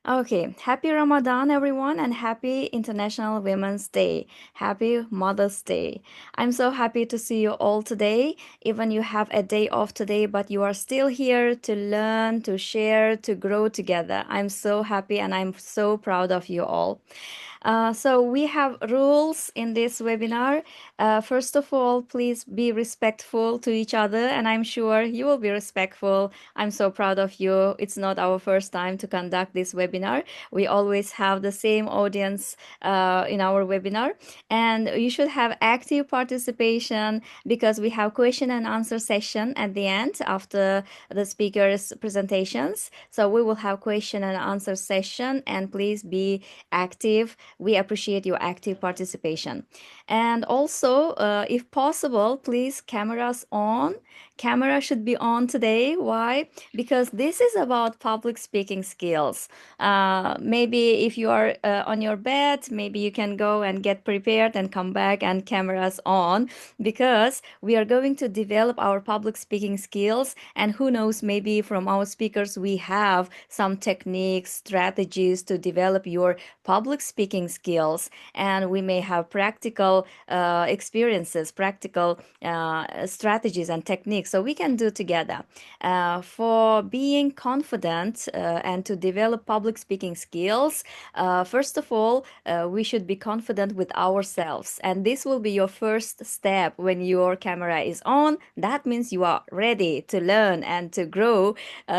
Okay, happy Ramadan, everyone, and happy International Women's Day. Happy Mother's Day. I'm so happy to see you all today. Even you have a day off today, but you are still here to learn, to share, to grow together. I'm so happy and I'm so proud of you all. So we have rules in this webinar. First of all, please be respectful to each other, and I'm sure you will be respectful. I'm so proud of you. It's not our first time to conduct this webinar. We always have the same audience in our webinar, and you should have active participation because we have question and answer session at the end after the speakers' presentations. So we will have question and answer session, and please be active. We appreciate your active participation. And also, if possible, please cameras on. Camera should be on today. Why? Because this is about public speaking skills. Maybe if you are on your bed, maybe you can go and get prepared and come back and cameras on because we are going to develop our public speaking skills. And who knows, maybe from our speakers, we have some techniques, strategies to develop your public speaking skills, and we may have practical experiences, practical strategies and techniques so we can do together. For being confident and to develop public speaking skills, first of all, we should be confident with ourselves, and this will be your first step. When your camera is on, that means you are ready to learn and to grow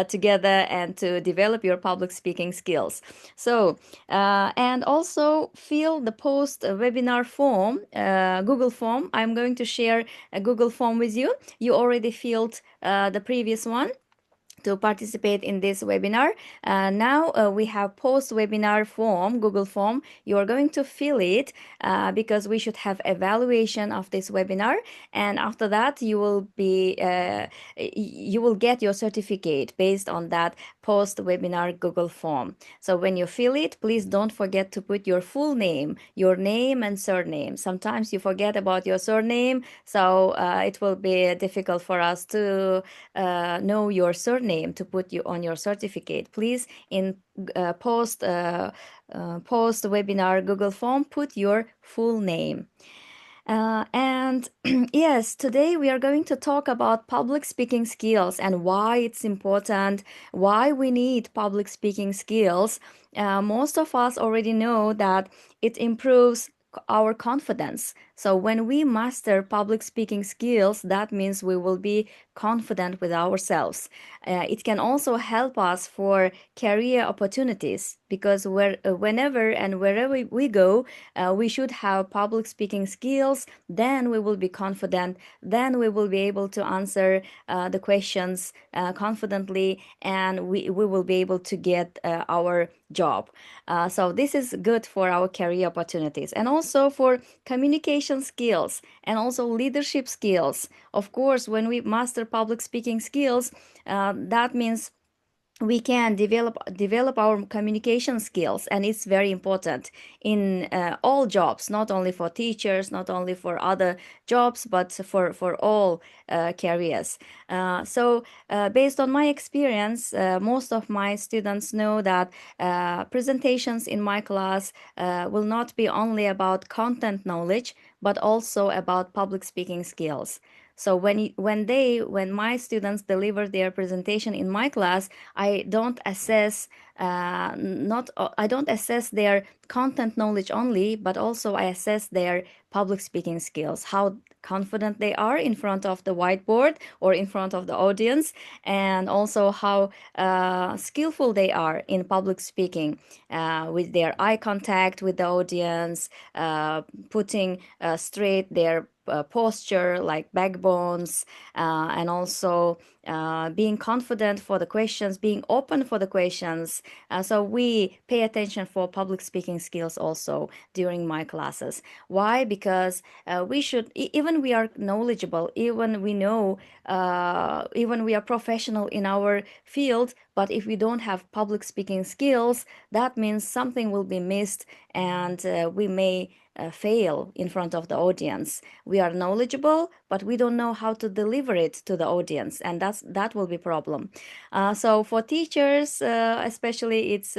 together and to develop your public speaking skills. So and also fill the post webinar form, Google form. I'm going to share a Google form with you. You already filled the previous one to participate in this webinar. Now we have post-webinar form, Google form. You are going to fill it because we should have evaluation of this webinar, and after that you will get your certificate based on that post-webinar Google form. So when you fill it, please don't forget to put your name and surname. Sometimes you forget about your surname, so it will be difficult for us to know your surname to put you on your certificate. Please, in post webinar Google form, put your full name. And yes, today we are going to talk about public speaking skills and why it's important, why we need public speaking skills. Most of us already know that it improves our confidence. So when we master public speaking skills, that means we will be confident with ourselves. It can also help us for career opportunities because whenever and wherever we go, we should have public speaking skills. Then we will be confident. Then we will be able to answer the questions confidently, and we will be able to get our job. So this is good for our career opportunities and also for communication skills and also leadership skills. Of course, when we master public speaking skills, that means we can develop our communication skills, and it's very important in all jobs, not only for teachers, not only for other jobs, but for all careers. Based on my experience, most of my students know that presentations in my class will not be only about content knowledge but also about public speaking skills. So when my students deliver their presentation in my class, I don't assess not I don't assess their content knowledge only, but also I assess their public speaking skills, how confident they are in front of the whiteboard or in front of the audience, and also how skillful they are in public speaking with their eye contact with the audience, putting straight their posture like backbones, and also being confident for the questions, being open for the questions. So we pay attention for public speaking skills also during my classes. Why? Because we should, even we are knowledgeable, even we know, even we are professional in our field, but if we don't have public speaking skills, that means something will be missed, and we may fail in front of the audience. We are knowledgeable, but we don't know how to deliver it to the audience, and that will be problem. So for teachers, especially, it's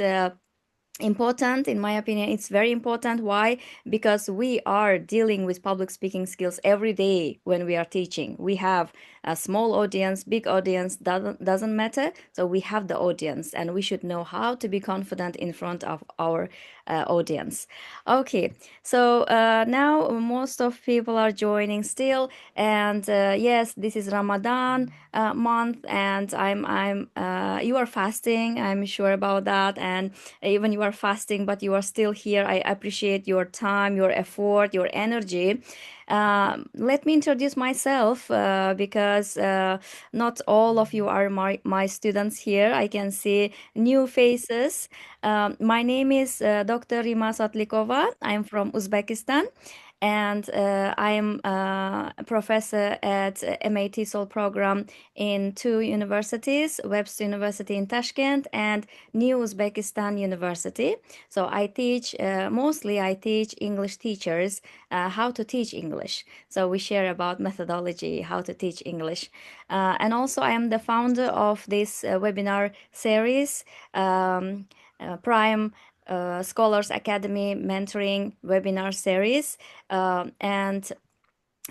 important. In my opinion, it's very important. Why? Because we are dealing with public speaking skills every day when we are teaching. We have a small audience, big audience, doesn't matter. So we have the audience, and we should know how to be confident in front of our audience. Okay, so now most of people are joining still, and yes, this is Ramadan month, and I'm you are fasting. I'm sure about that, and even you are fasting, but you are still here. I appreciate your time, your effort, your energy. Let me introduce myself because not all of you are my students here. I can see new faces. My name is Dr. Rima Satlikova. I'm from Uzbekistan, and I'm a professor at MAT Sol program in two universities, Webster University in Tashkent and New Uzbekistan University. So I teach, mostly I teach English teachers how to teach English. So we share about methodology, how to teach English. And also I am the founder of this webinar series, Prime Scholars Academy Mentoring Webinar Series. And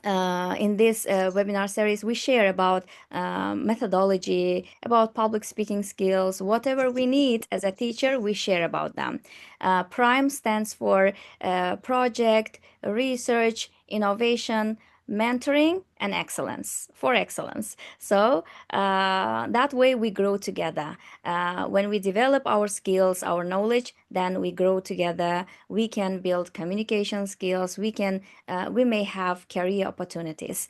in this webinar series, we share about methodology, about public speaking skills, whatever we need as a teacher, we share about them. PRIME stands for Project, Research, Innovation, Mentoring, and Excellence, for excellence. So that way we grow together. When we develop our skills, our knowledge, then we grow together. We can build communication skills. We may have career opportunities.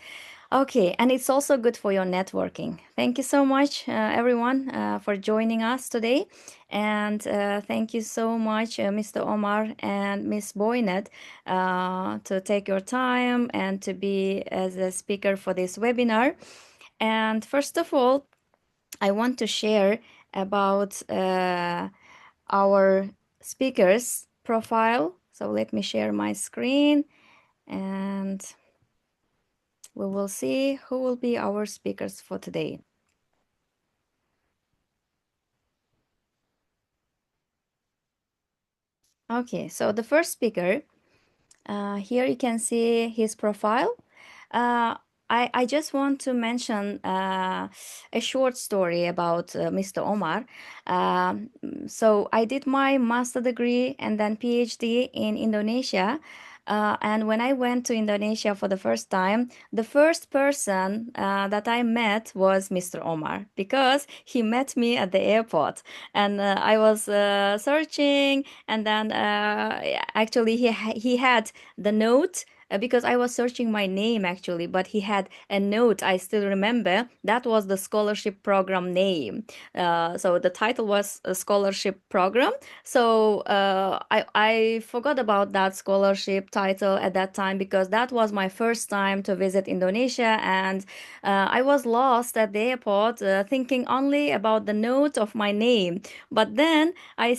Okay, and it's also good for your networking. Thank you so much, everyone, for joining us today. And thank you so much, Mr. Omar and Miss Boynet, to take your time and to be as a speaker for this webinar. And first of all, I want to share about our speaker's profile. So let me share my screen, and we will see who will be our speakers for today. Okay, so the first speaker, here you can see his profile. Uh, I just want to mention a short story about Mr. Omar. Um, so I did my master degree and then PhD in Indonesia. And when I went to Indonesia for the first time, the first person that I met was Mr. Omar because he met me at the airport. And I was searching, and then actually he had the note because I was searching my name actually, but he had a note. I still remember that was the scholarship program name. So the title was a scholarship program. So I forgot about that scholarship title at that time because that was my first time to visit Indonesia, and I was lost at the airport thinking only about the note of my name. But then I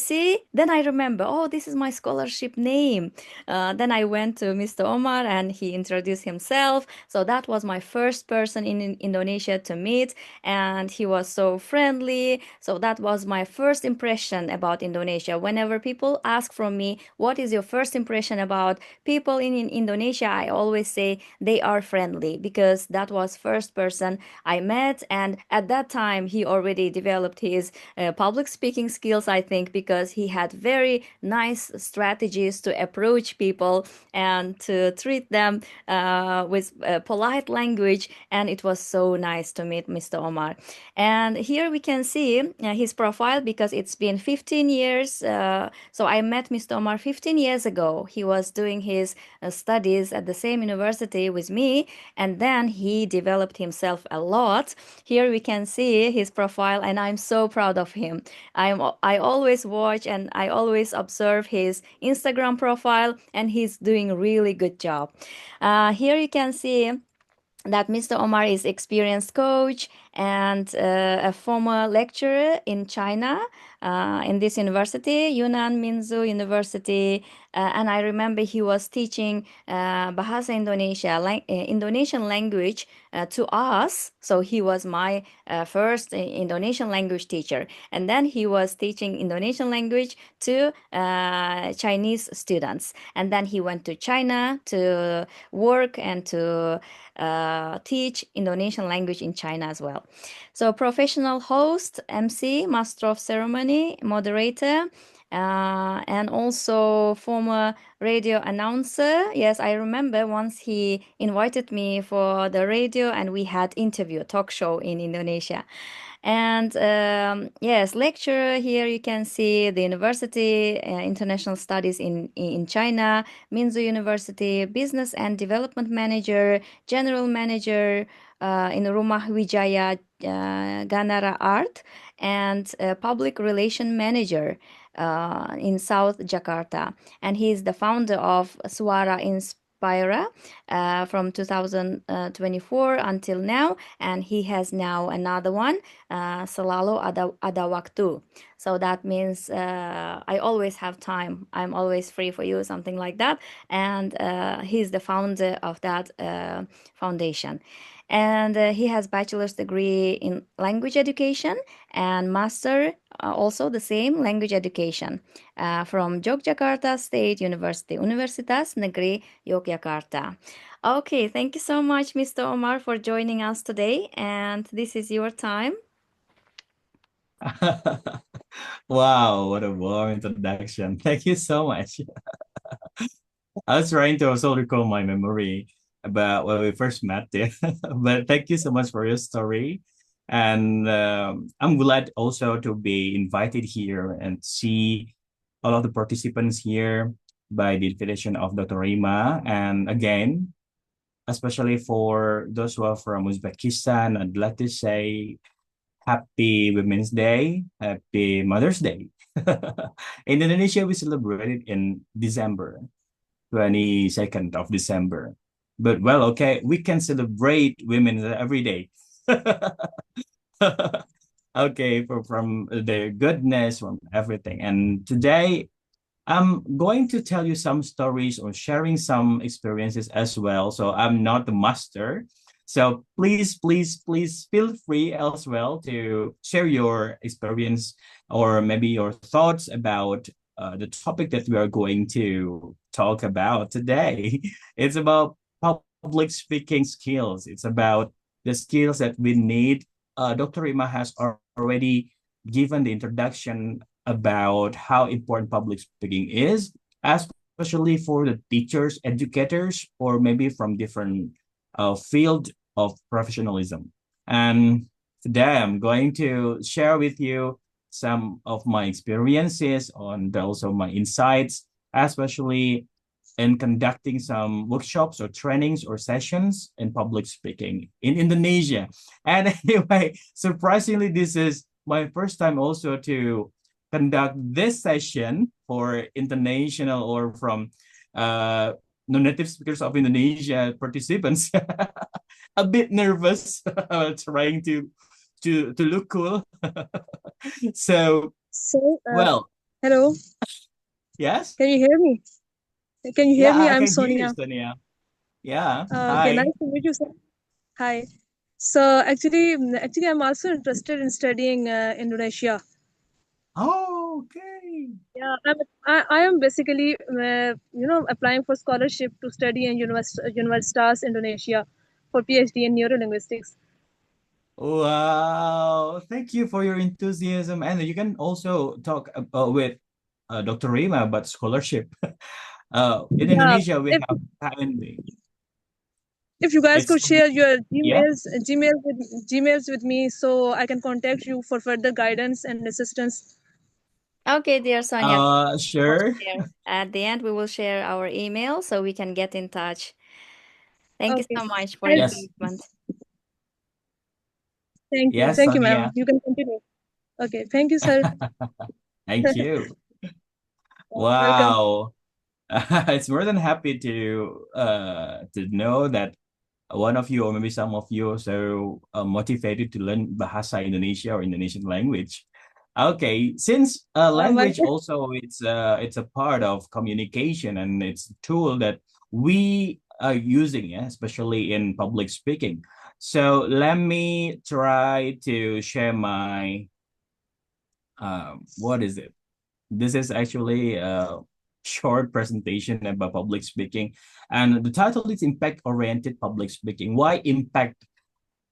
remember, oh, this is my scholarship name. Then I went to Mr. Omar and he introduced himself. So that was my first person in Indonesia to meet, and he was so friendly. So that was my first impression about Indonesia. Whenever people ask from me, what is your first impression about people in Indonesia? I always say they are friendly because that was first person I met, and at that time he already developed his public speaking skills, I think, because he had very nice strategies to approach people and to treat them with polite language. And it was so nice to meet Mr. Omar. And here we can see his profile because it's been 15 years. So I met Mr. Omar 15 years ago. He was doing his studies at the same university with me, and then he developed himself a lot. Here we can see his profile, and I'm so proud of him. I always watch and I always observe his Instagram profile, and he's doing really good job. Here you can see that Mr. Omar is experienced coach and a former lecturer in China in this university, Yunnan Minzu University. And I remember he was teaching Bahasa Indonesia, Indonesian language to us. So he was my first Indonesian language teacher. And then he was teaching Indonesian language to Chinese students. And then he went to China to work and to teach Indonesian language in China as well. So, professional host, MC, master of ceremony, moderator, and also former radio announcer. Yes, I remember once he invited me for the radio and we had interview, talk show in Indonesia. And yes, lecturer here you can see the university, international studies in China, Minzu University, business and development manager, general manager in Rumah Wijaya Ganara Art, and public relation manager in South Jakarta. And he is the founder of Suara Inspira from 2024 until now, and he has now another one, Selalu Ada Waktu. So that means I always have time. I'm always free for you, something like that. And he's the founder of that foundation. And he has bachelor's degree in language education and master also the same language education from Yogyakarta State University, Universitas Negeri Yogyakarta. Okay, thank you so much, Mr. Omar, for joining us today. And this is your time. Wow, what a warm introduction. Thank you so much. I was trying to also recall my memory about when we first met there. But thank you so much for your story. And I'm glad also to be invited here and see all of the participants here by the invitation of Dr. Rima. And again, especially for those who are from Uzbekistan, I'd like to say Happy Women's Day, Happy Mother's Day. In Indonesia, we celebrate it in December, 22nd of December. But well, okay, we can celebrate women every day. Okay, from their goodness, from everything. And today, I'm going to tell you some stories or sharing some experiences as well. So I'm not the master. So please feel free as well to share your experience or maybe your thoughts about the topic that we are going to talk about today. It's about public speaking skills. It's about the skills that we need. Dr. Rima has already given the introduction about how important public speaking is, especially for the teachers, educators, or maybe from different field of professionalism. And today I'm going to share with you some of my experiences on also my insights, especially in conducting some workshops or trainings or sessions in public speaking in Indonesia. And anyway, surprisingly, this is my first time also to conduct this session for international or from uh, non-native speakers of Indonesia participants. A bit nervous, trying to look cool. So, So, well, hello, yes, can you hear me? Can you hear yeah, me? I I'm can hear you, Sonia. Sonia. Yeah, Okay, hi. nice to meet you, sir. Hi. So, actually, I'm also interested in studying Indonesia. Oh, okay. Yeah, I am basically, applying for scholarship to study in Universitas Indonesia for PhD in neurolinguistics. Wow, thank you for your enthusiasm. And you can also talk about with Dr. Rima about scholarship. In Yeah, Indonesia, we if have KNB. if you guys It's could share your yeah. Gmails with me, so I can contact you for further guidance and assistance. Okay, dear Sonia, we'll Sure. share. At the end, we will share our email so we can get in touch. Thank you Okay. so much for your And Yes. commitment. Yes, thank you, ma'am. Sonia. You can continue. Okay, thank you, sir. Thank you. Welcome. Wow. It's more than happy to know that one of you or maybe some of you so motivated to learn Bahasa Indonesia or Indonesian language. Okay, since Well, language also it's a part of communication and it's a tool that we are using, yeah, especially in public speaking. So let me try to share my what is it? This is actually a short presentation about public speaking, and the title is Impact-Oriented Public Speaking. Why impact?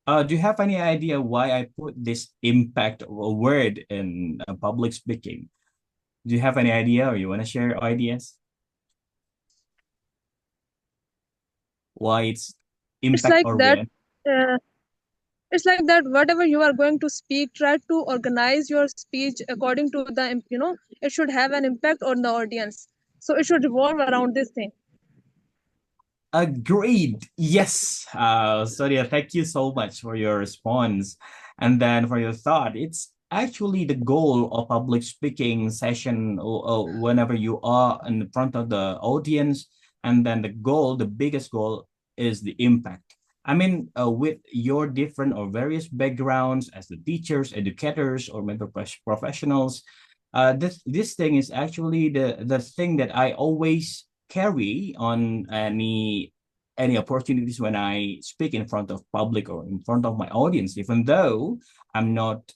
Do you have any idea why I put this impact word in public speaking? Do you have any idea or you want to share ideas? Why it's it's impact like that. oriented? Uh, it's like that. Whatever you are going to speak, try to organize your speech according to the. It should have an impact on the audience. So it should revolve around this thing. Agreed. Yes. Sonia, thank you so much for your response and then for your thought. It's actually the goal of public speaking session whenever you are in front of the audience. And then the goal, the biggest goal is the impact. I mean, with your different or various backgrounds as the teachers, educators, or maybe professionals, this thing is actually the thing that I always carry on any opportunities when I speak in front of public or in front of my audience, even though I'm not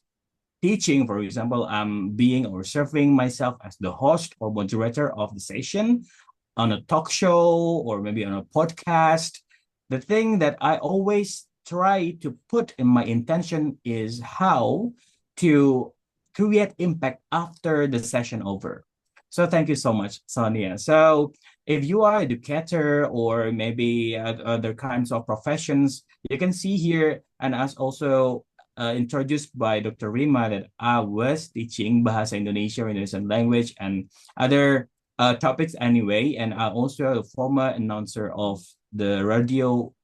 teaching, for example, I'm being or serving myself as the host or moderator of the session on a talk show or maybe on a podcast. The thing that I always try to put in my intention is how to create impact after the session over. So thank you so much, Sonia. So if you are educator or maybe other kinds of professions, you can see here, and as also introduced by Dr. Rima, that I was teaching Bahasa Indonesia, Indonesian language, and other topics anyway. And I'm also a former announcer of the Radio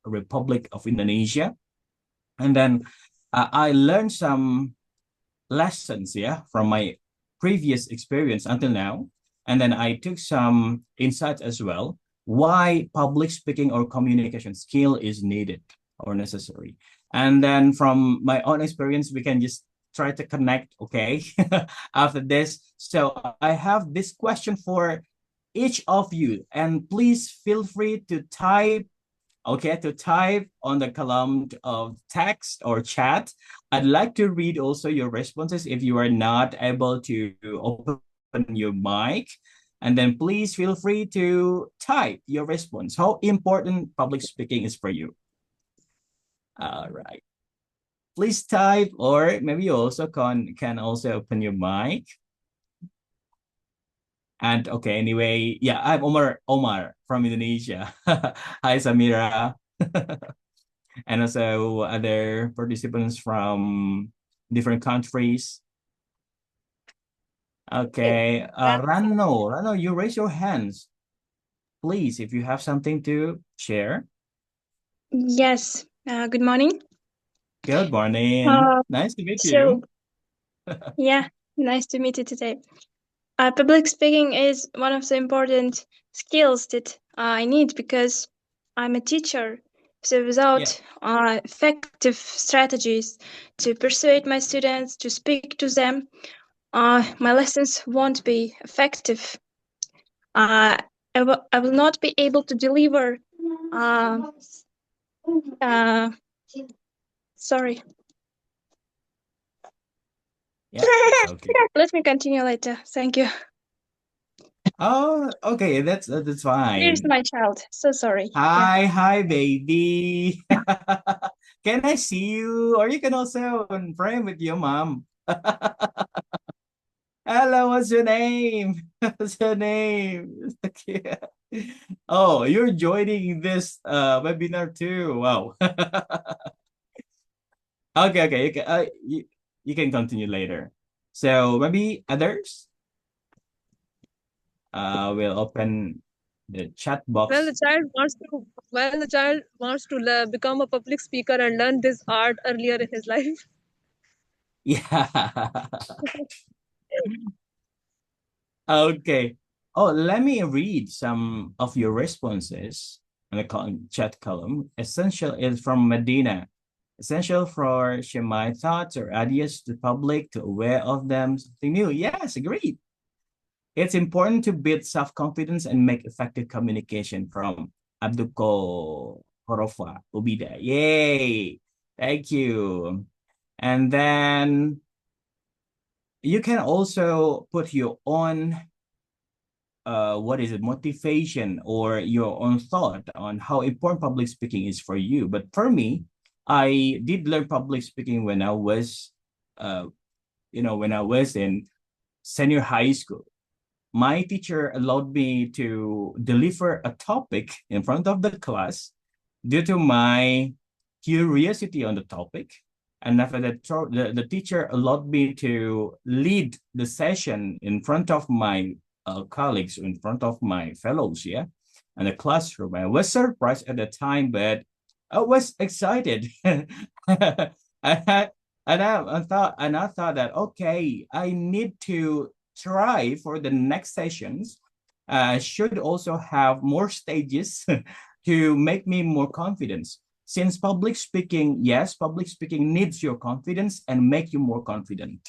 Republic of Indonesia. And then I learned some lessons, yeah, from my previous experience until now. And then I took some insights as well why public speaking or communication skill is needed or necessary. And then from my own experience, we can just try to connect, okay, after this. So I have this question for each of you, and please feel free to type, okay, to type on the column of text or chat. I'd like to read also your responses if you are not able to open your mic. And then please feel free to type your response. How important public speaking is for you. All right. Please type, or maybe you also can also open your mic. And okay, anyway, yeah, I'm Omar from Indonesia. Hi, Samira. And also other participants from different countries. Okay. Okay, Rano, you raise your hands, please, if you have something to share. Yes. Good morning. Good morning. Uh, Nice to meet so you. yeah, nice to meet you today. Public speaking is one of the important skills that I need because I'm a teacher. So Yeah. without effective strategies to persuade my students to speak to them, my lessons won't be effective. Uh, I will not be able to deliver. Uh, uh, sorry. Yeah, it's okay. Let me continue later. Thank you. Oh, okay, that's Here's fine. my child. So sorry. Yeah. Hi, baby. Can I see you? Or you can also frame with your mom. Hello, what's your name? What's your name? Okay. Oh, you're joining this webinar too. Wow. Okay. You can continue later. So maybe others will open the chat When box. the child wants to, when the child wants to become a public speaker and learn this art earlier in his life. Yeah. Okay. Oh, let me read some of your responses. in the chat column. Essential is from Medina. Essential for share my thoughts or ideas to the public, to aware of them, something new. Yes, agreed. It's important to build self-confidence and make effective communication from Abduko Horofa Ubida. Yay! Thank you. And then you can also put your own what is it, motivation or your own thought on how important public speaking is for you. But for me, I did learn public speaking when I was when I was in senior high school. My teacher allowed me to deliver a topic in front of the class due to my curiosity on the topic. And after that, the teacher allowed me to lead the session in front of my colleagues, in front of my fellows, yeah, in the classroom. I was surprised at the time, but I was excited. I had, I thought that okay, I need to try for the next sessions. Should also have more stages to make me more confidence. Since public speaking, yes, public speaking needs your confidence and make you more confident.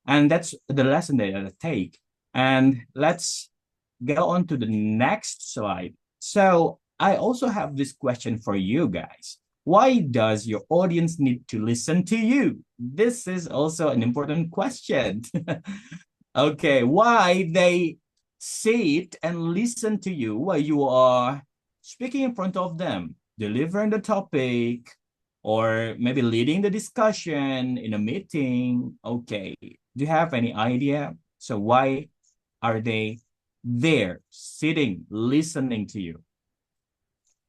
And that's the lesson that I take. And let's go on to the next slide. So I also have this question for you guys. Why does your audience need to listen to you? This is also an important question. Okay, why they sit and listen to you while you are speaking in front of them, delivering the topic, or maybe leading the discussion in a meeting. Okay, do you have any idea? So why are they there, sitting, listening to you?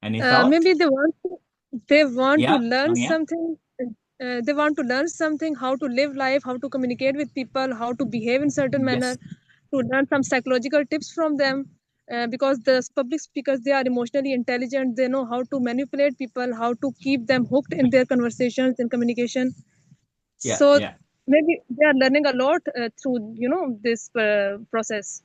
Any thought? Maybe they want to Yeah, learn Sonia? something. They want to learn something, how to live life, how to communicate with people, how to behave in certain manner, Yes. to learn some psychological tips from them. Because the public speakers, they are emotionally intelligent. They know how to manipulate people, how to keep them hooked in their conversations and communication. Yeah, So yeah. maybe they are learning a lot through this process.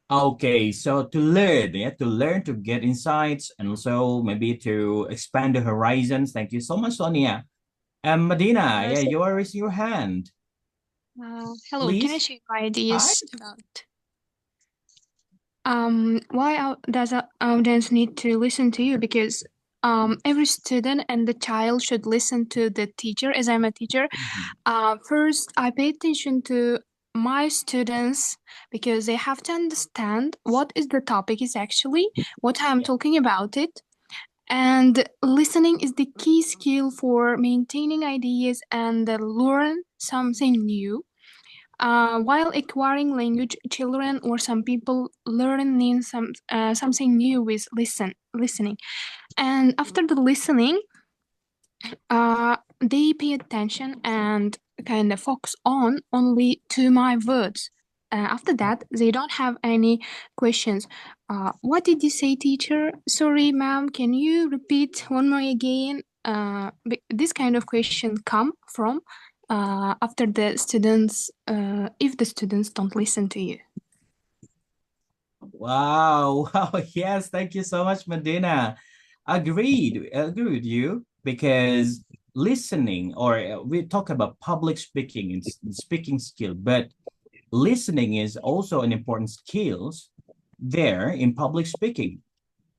Okay, so to learn, yeah, to learn to get insights and also maybe to expand the horizons. Thank you so much, Sonia. And Medina, yeah, So you are raising your hand. Hello, can I Please. share my Hi. ideas about why does our audience need to listen to you? Because every student and the child should listen to the teacher. As I'm a teacher, Mhm. first I pay attention to my students because they have to understand what is the topic is actually, what I'm Yeah. talking about it. And listening is the key skill for maintaining ideas and learn something new. While acquiring language, children or some people learn something new with listening. And after the listening, they pay attention and kind of focus on only to my words. After that, they don't have any questions. What did you say, teacher? Sorry, ma'am. Can you repeat one more again? This kind of question come from after the students, if the students don't listen to you. Wow. Wow. Yes. Thank you so much, Medina. Agreed. Agree with you because listening, or we talk about public speaking and speaking skill, but listening is also an important skills there in public speaking.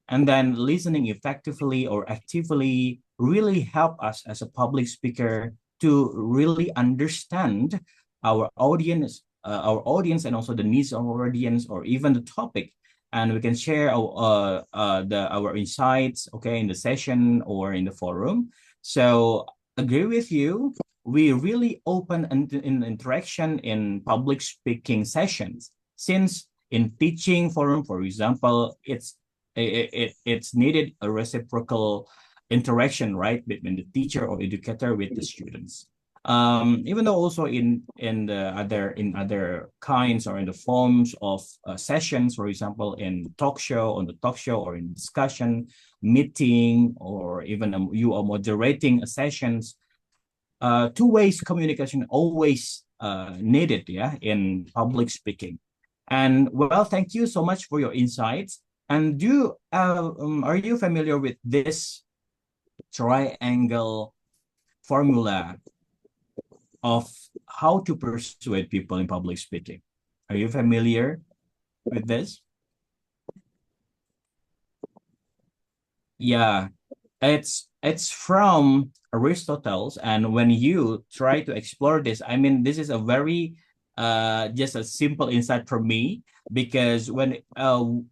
And then listening effectively or actively really help us as a public speaker to really understand our audience and also the needs of our audience or even the topic, and we can share our insights, okay, in the session or in the forum. So agree with you, we really open in interaction in public speaking sessions, since in teaching forum, for example, it's needed a reciprocal interaction, right, between the teacher or educator with the students. Even though also in other kinds or in the forms of sessions, for example, in talk show, on the talk show, or in discussion, meeting, or even you are moderating sessions, two ways communication always needed, yeah, in public speaking. And well, thank you so much for your insights. And are you familiar with this triangle formula of how to persuade people in public speaking? Are you familiar with this? Yeah, it's from Aristotle's, and when you try to explore this, I mean, this is a very just a simple insight from me, because when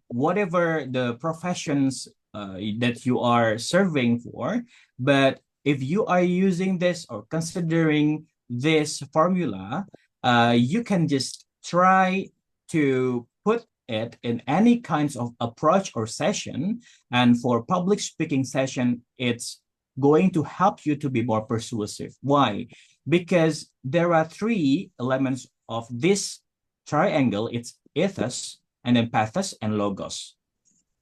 whatever the professions that you are serving for, but if you are using this or considering this formula, you can just try to put it in any kinds of approach or session. And for public speaking session, it's going to help you to be more persuasive. Why? Because there are three elements of this triangle. It's ethos, and then pathos, and logos.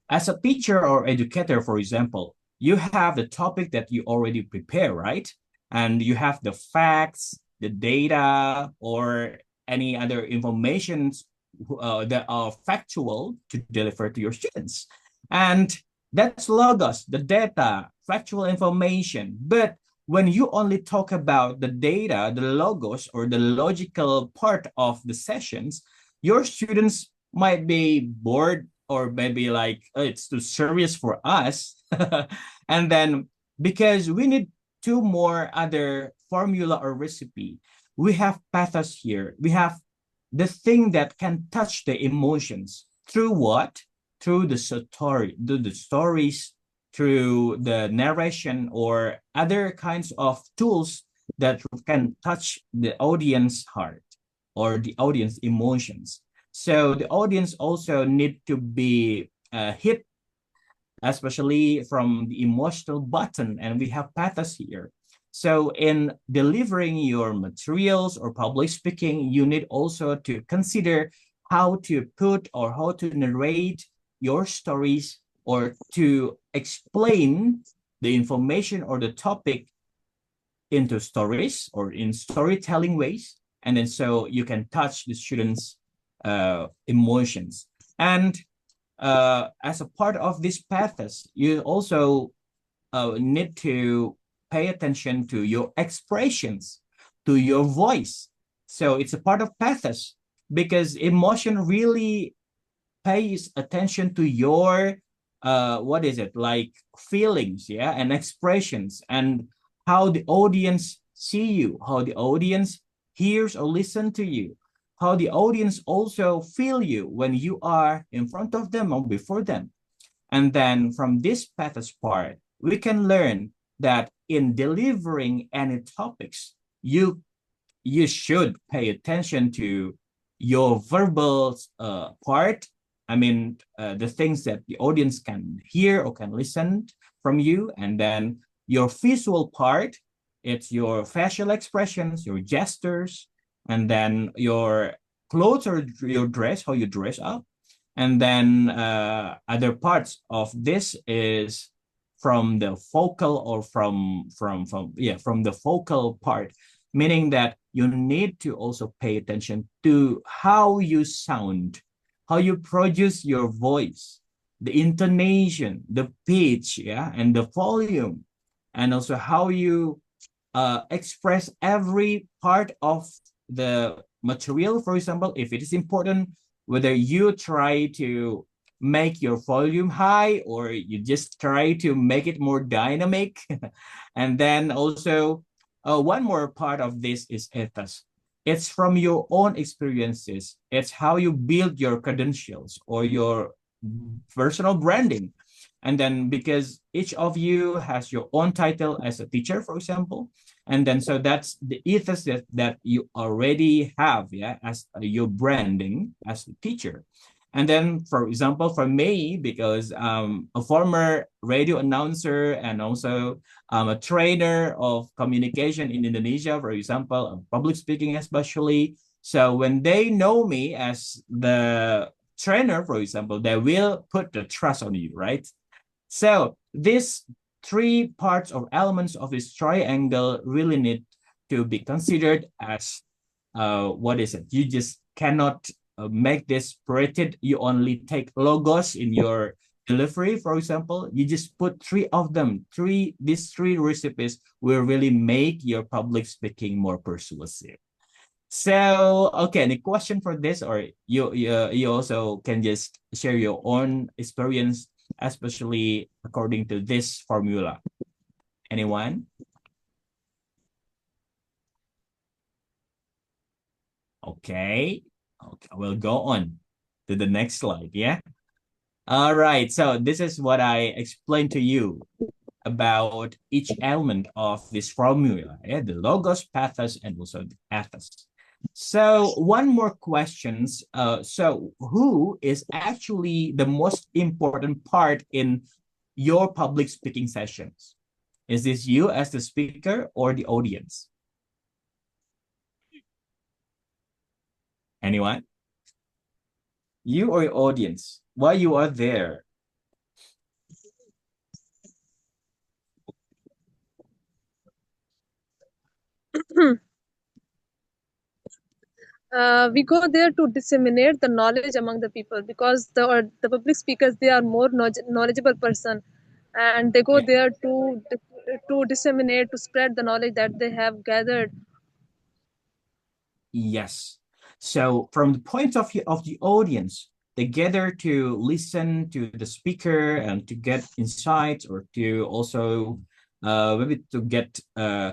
As a teacher or educator, for example, you have the topic that you already prepare, right? And you have the facts, the data, or any other informations that are factual to deliver to your students. And that's logos, the data, factual information. But when you only talk about the data, the logos, or the logical part of the sessions, your students might be bored, or maybe like, oh, it's too serious for us. And then because we need two more other formula or recipe, we have pathos here. We have the thing that can touch the emotions through what? Through the story, the stories, through the narration, or other kinds of tools that can touch the audience heart or the audience emotions. So the audience also need to be hit, especially from the emotional button, and we have pathos here. So in delivering your materials or public speaking, you need also to consider how to put or how to narrate your stories, or to explain the information or the topic into stories or in storytelling ways. And then so you can touch the students' emotions. And as a part of this pathos, you also need to pay attention to your expressions, to your voice. So it's a part of pathos, because emotion really pays attention to your what is it, like feelings, yeah, and expressions, and how the audience see you, how the audience hears or listen to you, how the audience also feel you when you are in front of them or before them. And then from this pathos part, we can learn that in delivering any topics, you should pay attention to your verbal part. I mean, the things that the audience can hear or can listen from you. And then your visual part, it's your facial expressions, your gestures, and then your clothes or your dress, how you dress up. And then other parts of this is from the vocal, or from the vocal part, meaning that you need to also pay attention to how you sound, how you produce your voice, the intonation, the pitch, yeah, and the volume, and also how you express every part of the material. For example, if it is important, whether you try to make your volume high, or you just try to make it more dynamic. And then also, one more part of this is ethos. It's from your own experiences. It's how you build your credentials or your personal branding. And then because each of you has your own title as a teacher, for example, and then so that's the ethos that you already have, yeah, as your branding as a teacher. And then, for example, for me, because a former radio announcer and also a trainer of communication in Indonesia, for example, public speaking especially. So when they know me as the trainer, for example, they will put the trust on you, right? So these three parts or elements of this triangle really need to be considered as what is it? You just cannot make this spirited. You only take logos in your delivery, for example. You just put three of them. These three recipes will really make your public speaking more persuasive. So, okay, any question for this, or you also can just share your own experience, especially according to this formula. Anyone? Okay. Okay, we'll go on to the next slide. Yeah. All right. So this is what I explained to you about each element of this formula. Yeah, the logos, pathos, and also the ethos. So one more questions. So who is actually the most important part in your public speaking sessions? Is this you as the speaker or the audience? Anyone? You or your audience? Why you are there? We go there to disseminate the knowledge among the people, because the public speakers, they are more knowledgeable person, and they go Yeah. there to disseminate, to spread the knowledge that they have gathered. Yes. So from the point of view of the audience, they gather to listen to the speaker and to get insights, or to also maybe to get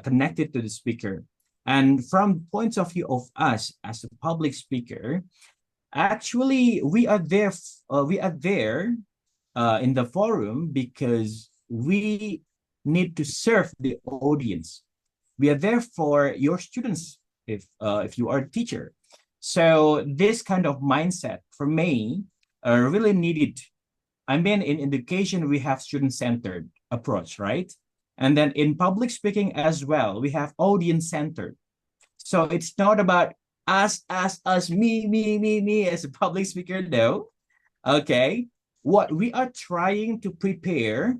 connected to the speaker. And from points of view of us as a public speaker, actually we are there in the forum because we need to serve the audience. We are there for your students if you are a teacher. So this kind of mindset for me really needed. I mean, in education, we have student-centered approach, right? And then in public speaking as well, we have audience-centered. So it's not about us, me as a public speaker, no. Okay. What we are trying to prepare,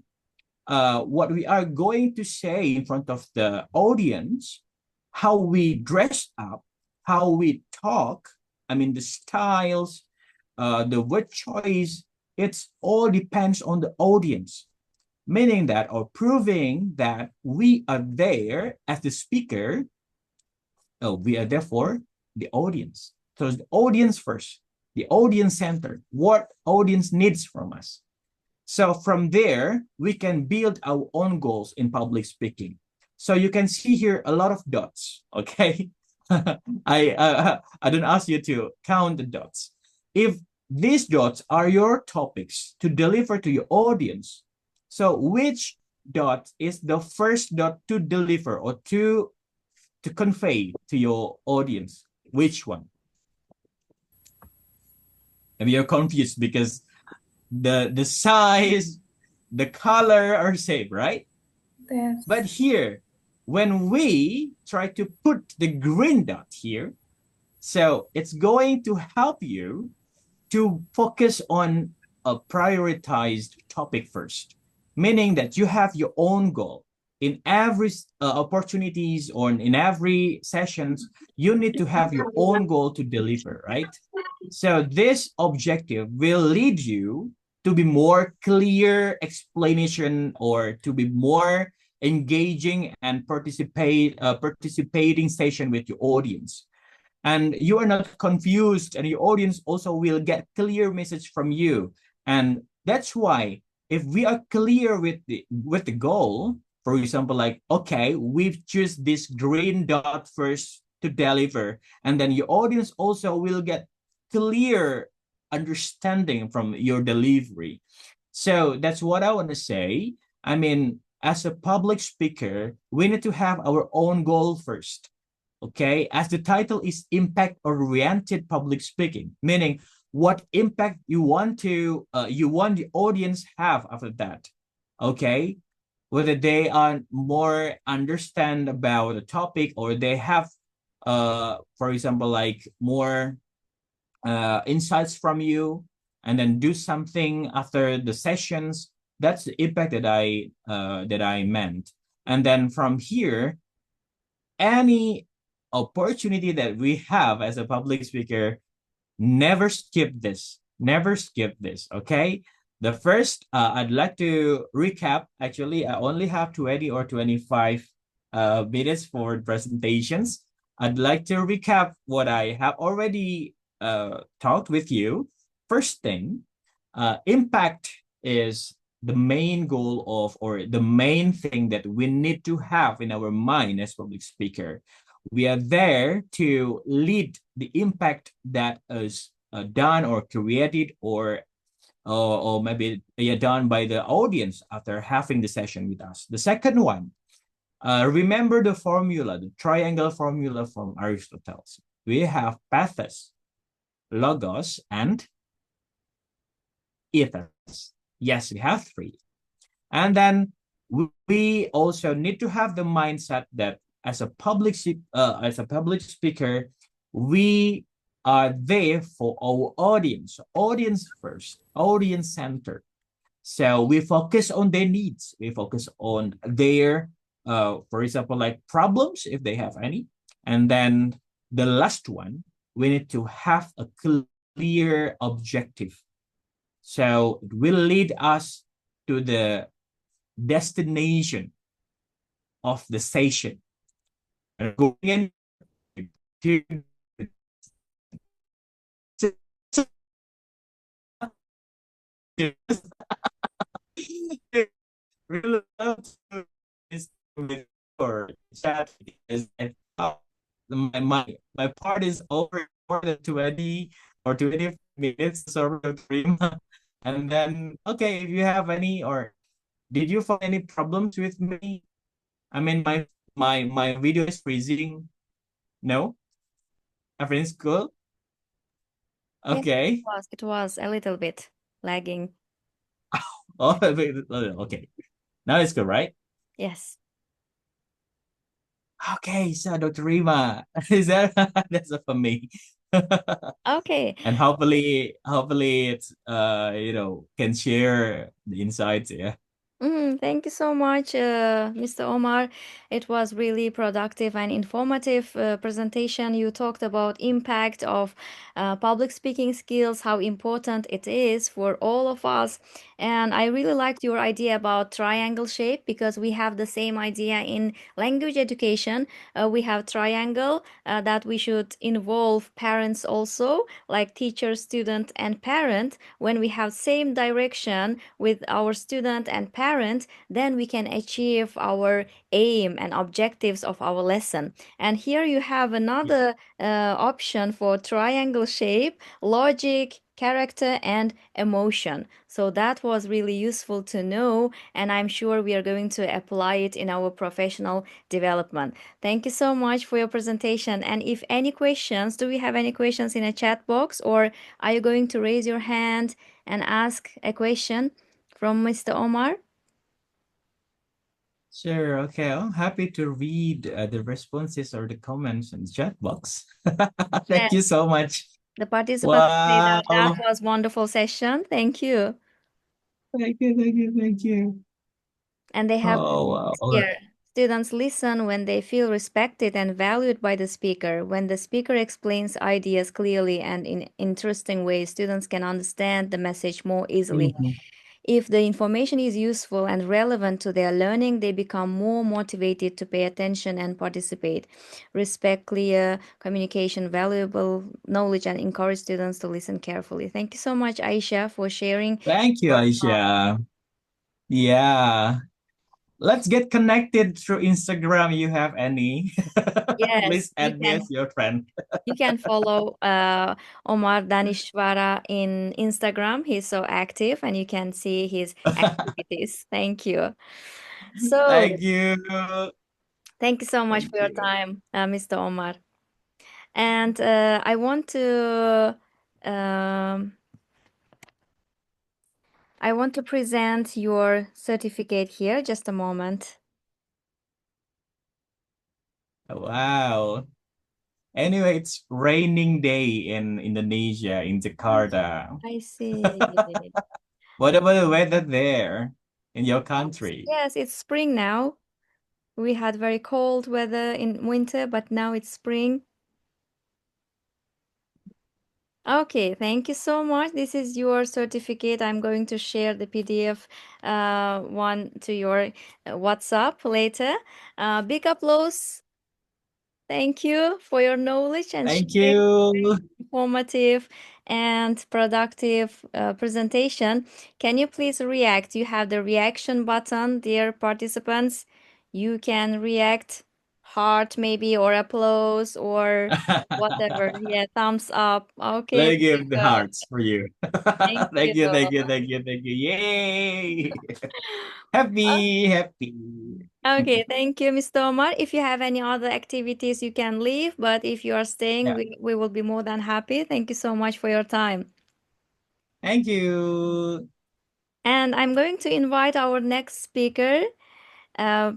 what we are going to say in front of the audience, how we dress up, how we talk, I mean, the styles, the word choice, it's all depends on the audience. Meaning that, or proving that we are there as the speaker, we are therefore the audience. So it's the audience first, the audience center, what audience needs from us. So from there, we can build our own goals in public speaking. So you can see here a lot of dots, okay? I don't ask you to count the dots. If these dots are your topics to deliver to your audience, so which dot is the first dot to deliver or to convey to your audience? Which one? And you're confused because the size, the color are same, right? Yes. But here, when we try to put the green dot here, so it's going to help you to focus on a prioritized topic first, meaning that you have your own goal. In every opportunities or in every sessions, you need to have your own goal to deliver, right? So this objective will lead you to be more clear explanation, or to be more engaging and participating session with your audience. And you are not confused, and your audience also will get clear message from you. And that's why if we are clear with the goal, for example, like, okay, we've choose this green dot first to deliver, and then your audience also will get clear understanding from your delivery. So that's what I want to say. I mean, as a public speaker, we need to have our own goal first. Okay, as the title is impact oriented public speaking, meaning what impact you want the audience have after that. Okay, whether they are more understand about the topic, or they have for example, like more insights from you, and then do something after the sessions. That's the impact that I meant. And then from here, any opportunity that we have as a public speaker, Never skip this. Never skip this. Okay. The first, I'd like to recap. Actually, I only have 20 or 25 minutes for presentations. I'd like to recap what I have already talked with you. First thing, impact is the main goal of, or the main thing that we need to have in our mind as public speaker. We are there to lead the impact that is done or created or maybe done by the audience after having the session with us. The second one, remember the formula, the triangle formula from Aristotle. We have pathos, logos, and ethos. Yes, we have three. And then we also need to have the mindset that as a public speaker, we are there for our audience, audience first, audience centered. So we focus on their needs. We focus on their, for example, like problems if they have any. And then the last one, we need to have a clear objective. So it will lead us to the destination of the station. And going in to really love to this or chat is my part is over more than 20 or 20 minutes sorry dream. And then okay, if you have any or did you find any problems with me? I mean my video is freezing. No? Everything's cool? Yes, Okay. it was a little bit lagging. Oh, okay. Now it's good, right? Yes. Okay, so Dr. Rima, is that that's it for me? Okay. And hopefully it's can share the insights, yeah. Thank you so much, Mr. Omar. It was really productive and informative presentation. You talked about impact of public speaking skills, how important it is for all of us. And I really liked your idea about triangle shape because we have the same idea in language education. We have triangle that we should involve parents also, like teacher, student, and parent. When we have same direction with our student and parent, then we can achieve our aim and objectives of our lesson. And here you have another option for triangle shape, logic, character, and emotion. So that was really useful to know, and I'm sure we are going to apply it in our professional development. Thank you so much for your presentation. And if any questions, do we have any questions in a chat box, or are you going to raise your hand and ask a question from Mr. Omar? Sure, okay. I'm happy to read the responses or the comments in the chat box. Thank Yes, you so much. the participants say Wow. that that was wonderful session. Thank you. Thank you. And they have Oh, wow. here. Students listen when they feel respected and valued by the speaker. When the speaker explains ideas clearly and in interesting ways, students can understand the message more easily. Mhm. If the information is useful and relevant to their learning, they become more motivated to pay attention and participate. Respect clear communication, valuable knowledge, and encourage students to listen carefully. Thank you so much, Aisha, for sharing Thank you, your thoughts. Aisha. Yeah. Let's get connected through Instagram. You have any? Yes, Please add me as your friend. you can follow Omar Danishwara in Instagram. He's so active and you can see his activities. Thank you. So, Thank you. thank you so much Thank for your you. time, Mr. Omar. And um, I want to present your certificate here. Just a moment. Wow. Anyway, it's raining day in Indonesia, in Jakarta. I see. What about the weather there in your country? Yes, it's spring now. We had very cold weather in winter, but now it's spring. Okay, thank you so much. This is your certificate. I'm going to share the PDF one to your WhatsApp later. Big applause. Thank you for your knowledge and Thank sharing you. informative and productive presentation. Can you please react? You have the reaction button, dear participants. You can react, heart maybe, or applause, or whatever. Yeah, thumbs up. Okay, Let me very give the good. hearts for you. Thank you. Thank you, thank you, thank you, thank you. Yay! Happy, happy. Okay, thank you, Mr. Omar. If you have any other activities, you can leave, but if you are staying, Yeah. we will be more than happy. Thank you so much for your time. Thank you. And I'm going to invite our next speaker uh,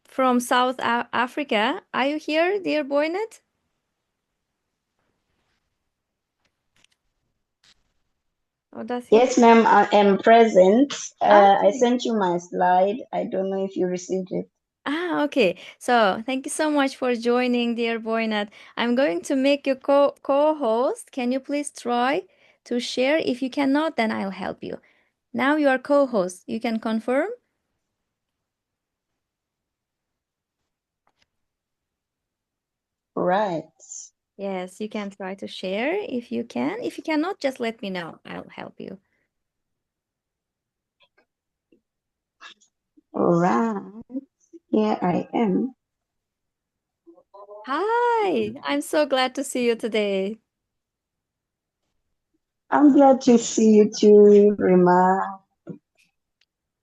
from South Africa. Are you here, dear Boynet? Or does he? Yes, ma'am, I am present. I Okay. sent you my slide. I don't know if you received it. Okay. So thank you so much for joining, dear Boynet. I'm going to make you co-host. Can you please try to share? If you cannot, then I'll help you. Now you are co-host. You can confirm? Right. Yes, you can try to share if you can. If you cannot, just let me know. I'll help you. All right. Here I am. Hi, I'm so glad to see you today. I'm glad to see you too, Rima.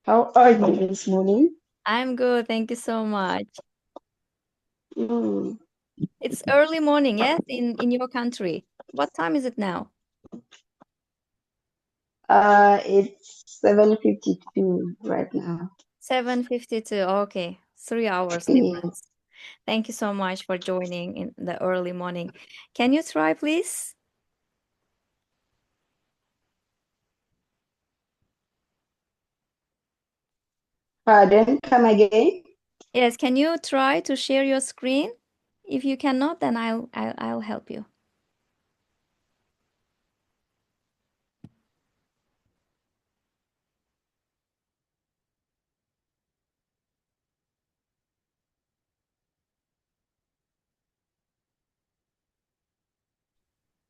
How are you this morning? I'm good. Thank you so much. Mm. It's early morning, yes, in your country. What time is it now? It's 7:52 right now. 7:52. Okay, 3 hours Yeah. difference. Thank you so much for joining in the early morning. Can you try, please? Pardon, come again? Yes, can you try to share your screen? If you cannot, then I'll help you.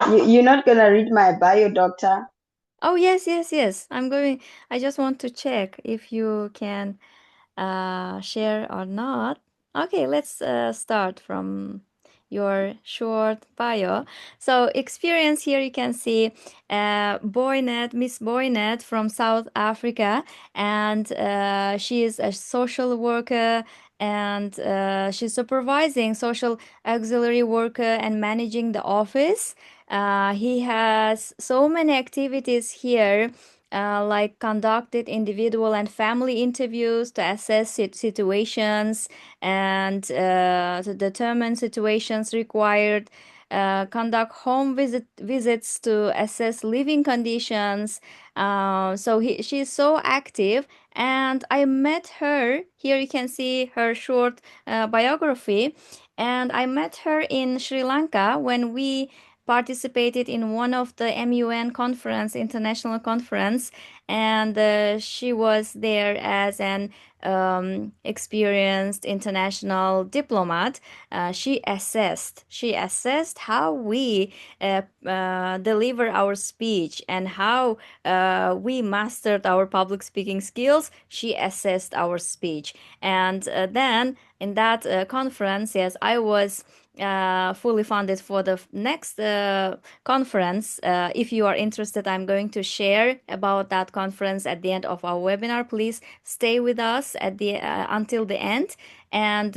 You're not gonna read my bio, doctor? Oh, yes, yes, yes. I just want to check if you can share or not. Okay, let's start from your short bio. So, experience here you can see Boynet, Miss Boynet from South Africa, and she is a social worker. And she's supervising social auxiliary worker and managing the office. He has so many activities here like conducted individual and family interviews to assess situations and to determine situations required. Conduct home visits to assess living conditions. She's so active, and I met her. Here you can see her short biography, and I met her in Sri Lanka when we participated in one of the MUN conference, international conference, and she was there as an experienced international diplomat. She assessed how we deliver our speech and how we mastered our public speaking skills. She assessed our speech, and then in that conference, yes, I was fully funded for the next conference. If you are interested, I'm going to share about that conference at the end of our webinar. Please stay with us at the until the end, and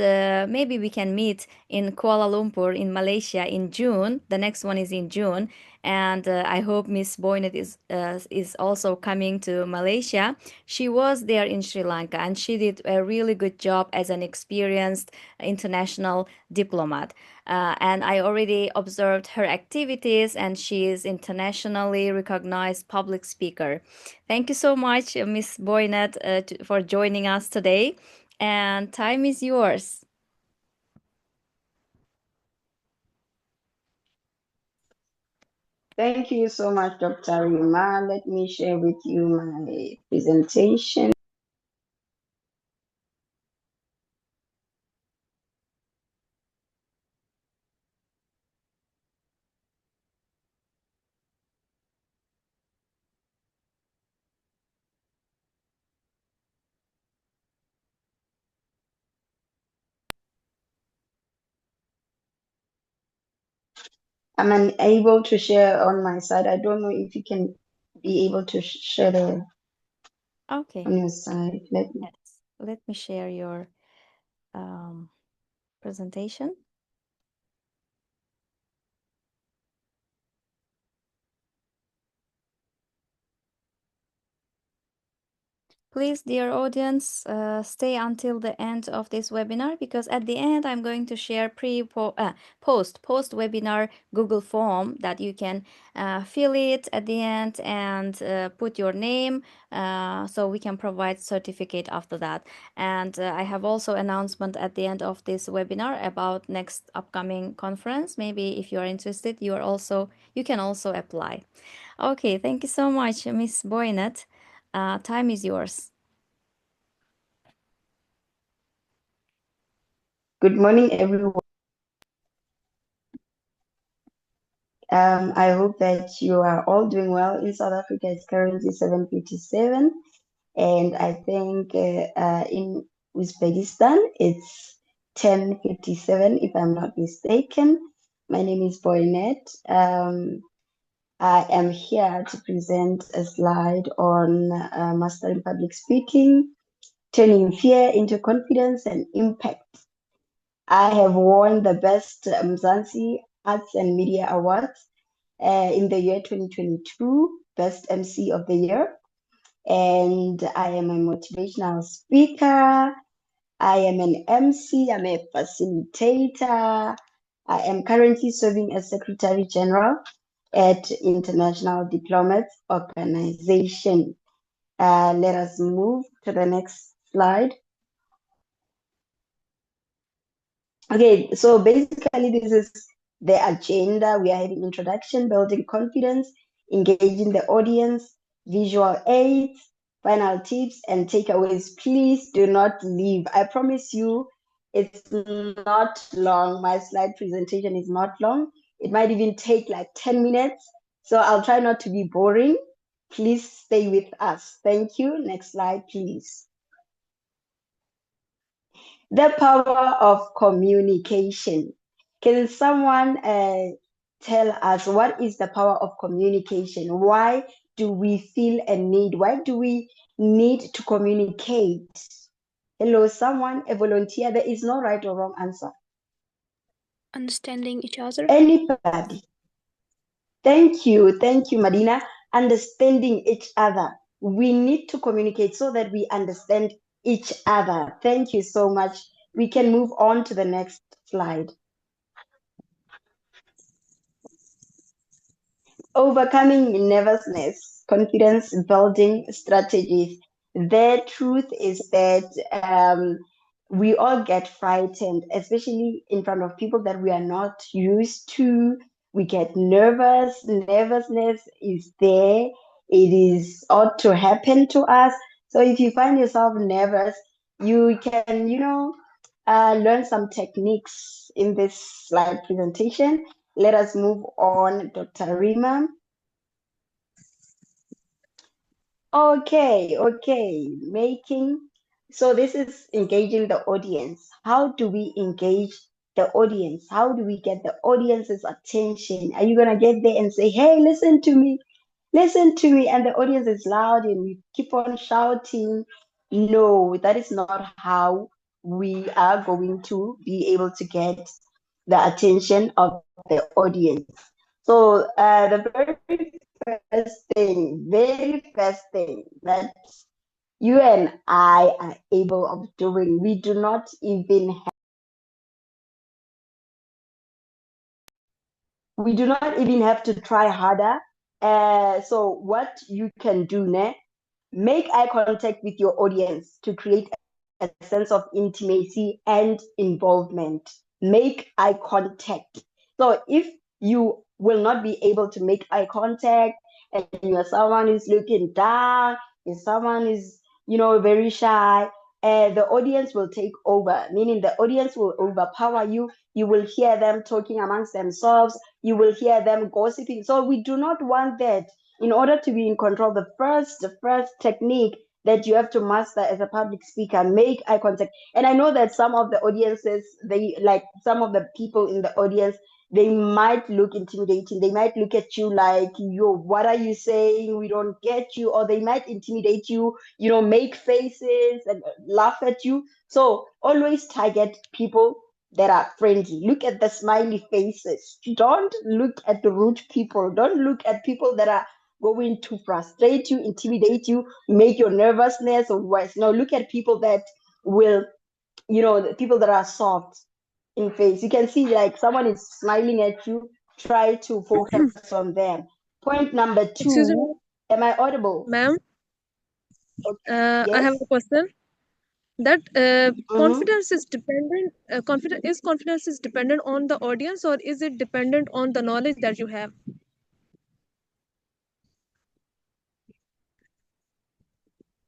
maybe we can meet in Kuala Lumpur in Malaysia in June. The next one is in June, and I hope Miss Boynet is also coming to Malaysia. She was there in Sri Lanka, and she did a really good job as an experienced international diplomat. And I already observed her activities, and she is internationally recognized public speaker. Thank you so much, Miss Boynet, for joining us today. And time is yours. Thank you so much, Dr. Rima. Let me share with you my presentation. I'm unable to share on my side. I don't know if you can be able to share there Okay. on your side. Let me. Yes. Let me share your presentation. Please, dear audience, stay until the end of this webinar because at the end I'm going to share post webinar Google form that you can fill it at the end and put your name so we can provide certificate after that. And I have also announcement at the end of this webinar about next upcoming conference. Maybe if you are interested, you can also apply. Okay, thank you so much, Miss Boynet. Time is yours. Good morning, everyone. I hope that you are all doing well. In South Africa, it's currently 7:57, and I think in Uzbekistan it's 10:57, if I'm not mistaken. My name is Boynet. I am here to present a slide on mastering public speaking, turning fear into confidence and impact. I have won the best Mzansi Arts and Media Awards in the year 2022, Best MC of the Year. And I am a motivational speaker. I am an MC. I'm a facilitator. I am currently serving as Secretary General at International Diplomats Organization. Let us move to the next slide. Okay, so basically this is the agenda. We are having introduction, building confidence, engaging the audience, visual aids, final tips, and takeaways. Please do not leave. I promise you it's not long. My slide presentation is not long. It might even take like 10 minutes. So I'll try not to be boring. Please stay with us. Thank you. Next slide, please. The power of communication. Can someone tell us what is the power of communication? Why do we feel a need? Why do we need to communicate? Hello, someone, a volunteer. There is no right or wrong answer. Understanding each other. Anybody? Thank you, Madina. Understanding each other. We need to communicate so that we understand each other. Thank you so much. We can move on to the next slide. Overcoming nervousness, confidence building strategies. The truth is that we all get frightened, especially in front of people that we are not used to. We get nervous. Nervousness is there. It is ought to happen to us. So if you find yourself nervous, you can, learn some techniques in this slide presentation. Let us move on, Dr. Rima. Okay. So this is engaging the audience. How do we engage the audience? How do we get the audience's attention? Are you gonna get there and say, hey, listen to me, and the audience is loud and you keep on shouting? No, that is not how we are going to be able to get the attention of the audience. So the very first thing that you and I are able of doing, we do not even have to try harder. So what you can do next, make eye contact with your audience to create a sense of intimacy and involvement. Make eye contact. So if you will not be able to make eye contact, and you're someone who's looking down, if someone is, very shy, the audience will take over, meaning the audience will overpower you. You will hear them talking amongst themselves. You will hear them gossiping. So we do not want that. In order to be in control, the first technique that you have to master as a public speaker, make eye contact. And I know that some of the audiences, some of the people in the audience, they might look intimidating. They might look at you like, yo, what are you saying? We don't get you. Or they might intimidate you, make faces and laugh at you. So always target people that are friendly. Look at the smiley faces. Don't look at the rude people. Don't look at people that are going to frustrate you, intimidate you, make your nervousness or worse. No, look at people that will, the people that are soft in face. You can see like someone is smiling at you, try to focus on them. Point number Excuse me, 2, am I audible? ma'am. Okay. I have Yes. a question. That Mm-hmm. confidence is dependent on the audience, or is it dependent on the knowledge that you have?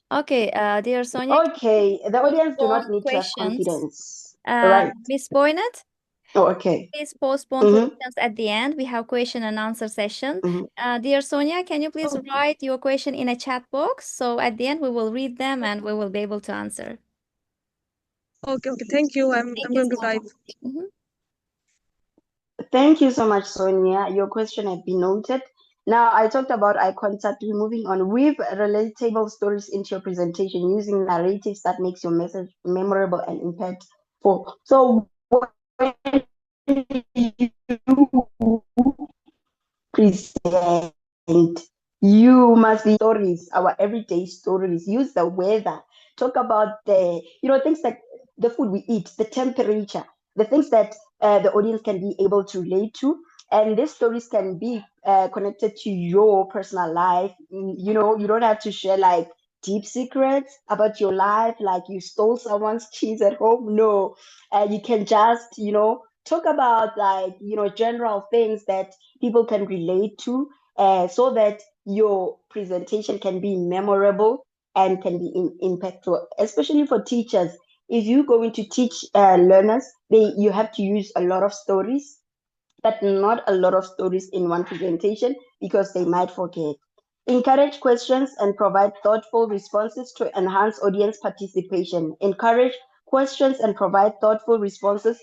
Okay, dear Sonia, can Okay, you the audience do postpone not need to have questions? confidence. Right. Miss Boynet, Oh, okay. please postpone Mm-hmm. questions at the end. We have question and answer session. Mm-hmm. Dear Sonia, can you please Okay. write your question in a chat box? So at the end, we will read them and we will be able to answer. Okay, okay. Thank you. Thank I'm you going to so type. much. Mhm. Thank you so much, Sonia. Your question has been noted. Now, I talked about eye contact. We're moving on. Weave relatable stories into your presentation using narratives that makes your message memorable and impactful. So when you present, you must be stories, our everyday stories. Use the weather. Talk about things like the food we eat, the temperature, the things that the audience can be able to relate to. And these stories can be connected to your personal life. You don't have to share like deep secrets about your life, like you stole someone's cheese at home. No, you can just, talk about like, general things that people can relate to, so that your presentation can be memorable and can be impactful, especially for teachers. If you're going to teach learners, you have to use a lot of stories, but not a lot of stories in one presentation because they might forget. Encourage questions and provide thoughtful responses to enhance audience participation. Encourage questions and provide thoughtful responses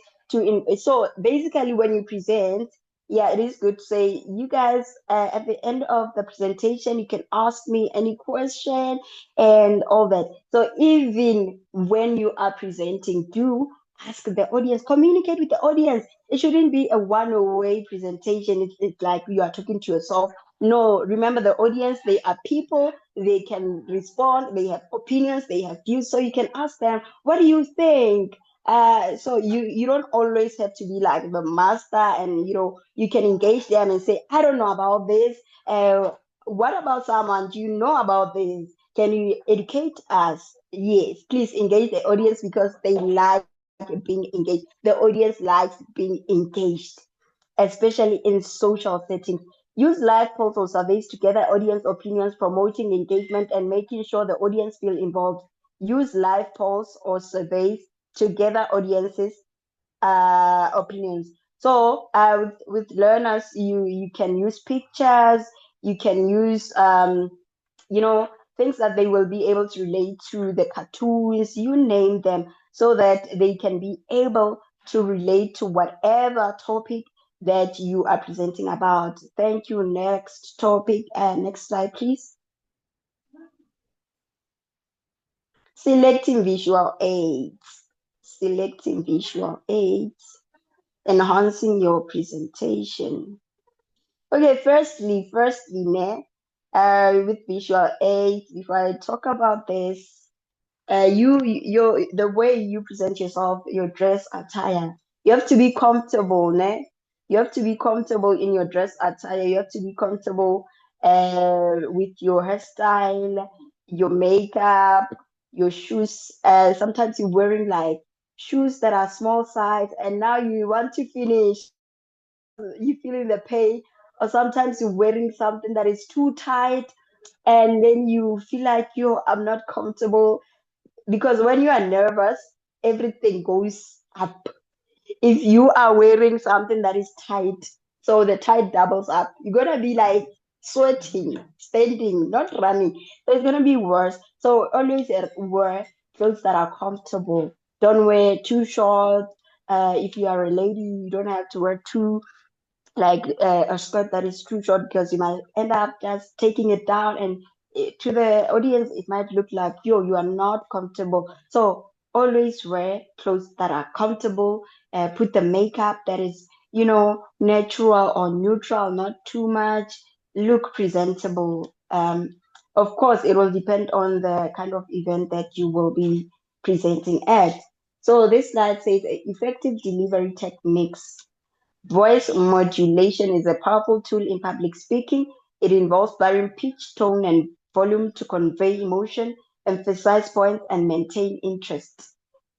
so basically when you present, yeah, it is good to say, you guys, at the end of the presentation, you can ask me any question and all that. So even when you are presenting, do ask the audience, communicate with the audience. It shouldn't be a one-way presentation. It's like you are talking to yourself. No, remember the audience, they are people, they can respond, they have opinions, they have views. So you can ask them, what do you think? So you don't always have to be like the master, and you can engage them and say, I don't know about this. What about someone? Do you know about this? Can you educate us? Yes, please engage the audience because they like being engaged. The audience likes being engaged, especially in social settings. Use live polls or surveys to gather audience opinions, promoting engagement and making sure the audience feel involved. Use live polls or surveys to gather audiences opinions. So with learners, you can use pictures, you can use you know things that they will be able to relate to, the cartoons, you name them, so that they can be able to relate to whatever topic that you are presenting about. Thank you. Next topic, next slide, please. Selecting visual aids. Selecting visual aids. Enhancing your presentation. Okay, firstly, with visual aids, before I talk about this, the way you present yourself, your dress attire, you have to be comfortable, ne? You have to be comfortable in your dress attire. You have to be comfortable with your hairstyle, your makeup, your shoes. Sometimes you're wearing like shoes that are small size, and now you want to finish. You feeling the pain or sometimes you're wearing something that is too tight, and then you feel like I'm not comfortable, because when you are nervous, everything goes up. If you are wearing something that is tight, so the tight doubles up, you're gonna be like sweating, standing, not running. So it's gonna be worse. So always wear clothes that are comfortable. Don't wear too short. If you are a lady, you don't have to wear too like a skirt that is too short, because you might end up just taking it down, and to the audience it might look like you are not comfortable. So always wear clothes that are comfortable. Put the makeup that is natural or neutral, not too much. Look presentable. Of course it will depend on the kind of event that you will be presenting at. So this slide says effective delivery techniques. Voice modulation is a powerful tool in public speaking. It involves varying pitch, tone, and volume to convey emotion, emphasize points, and maintain interest.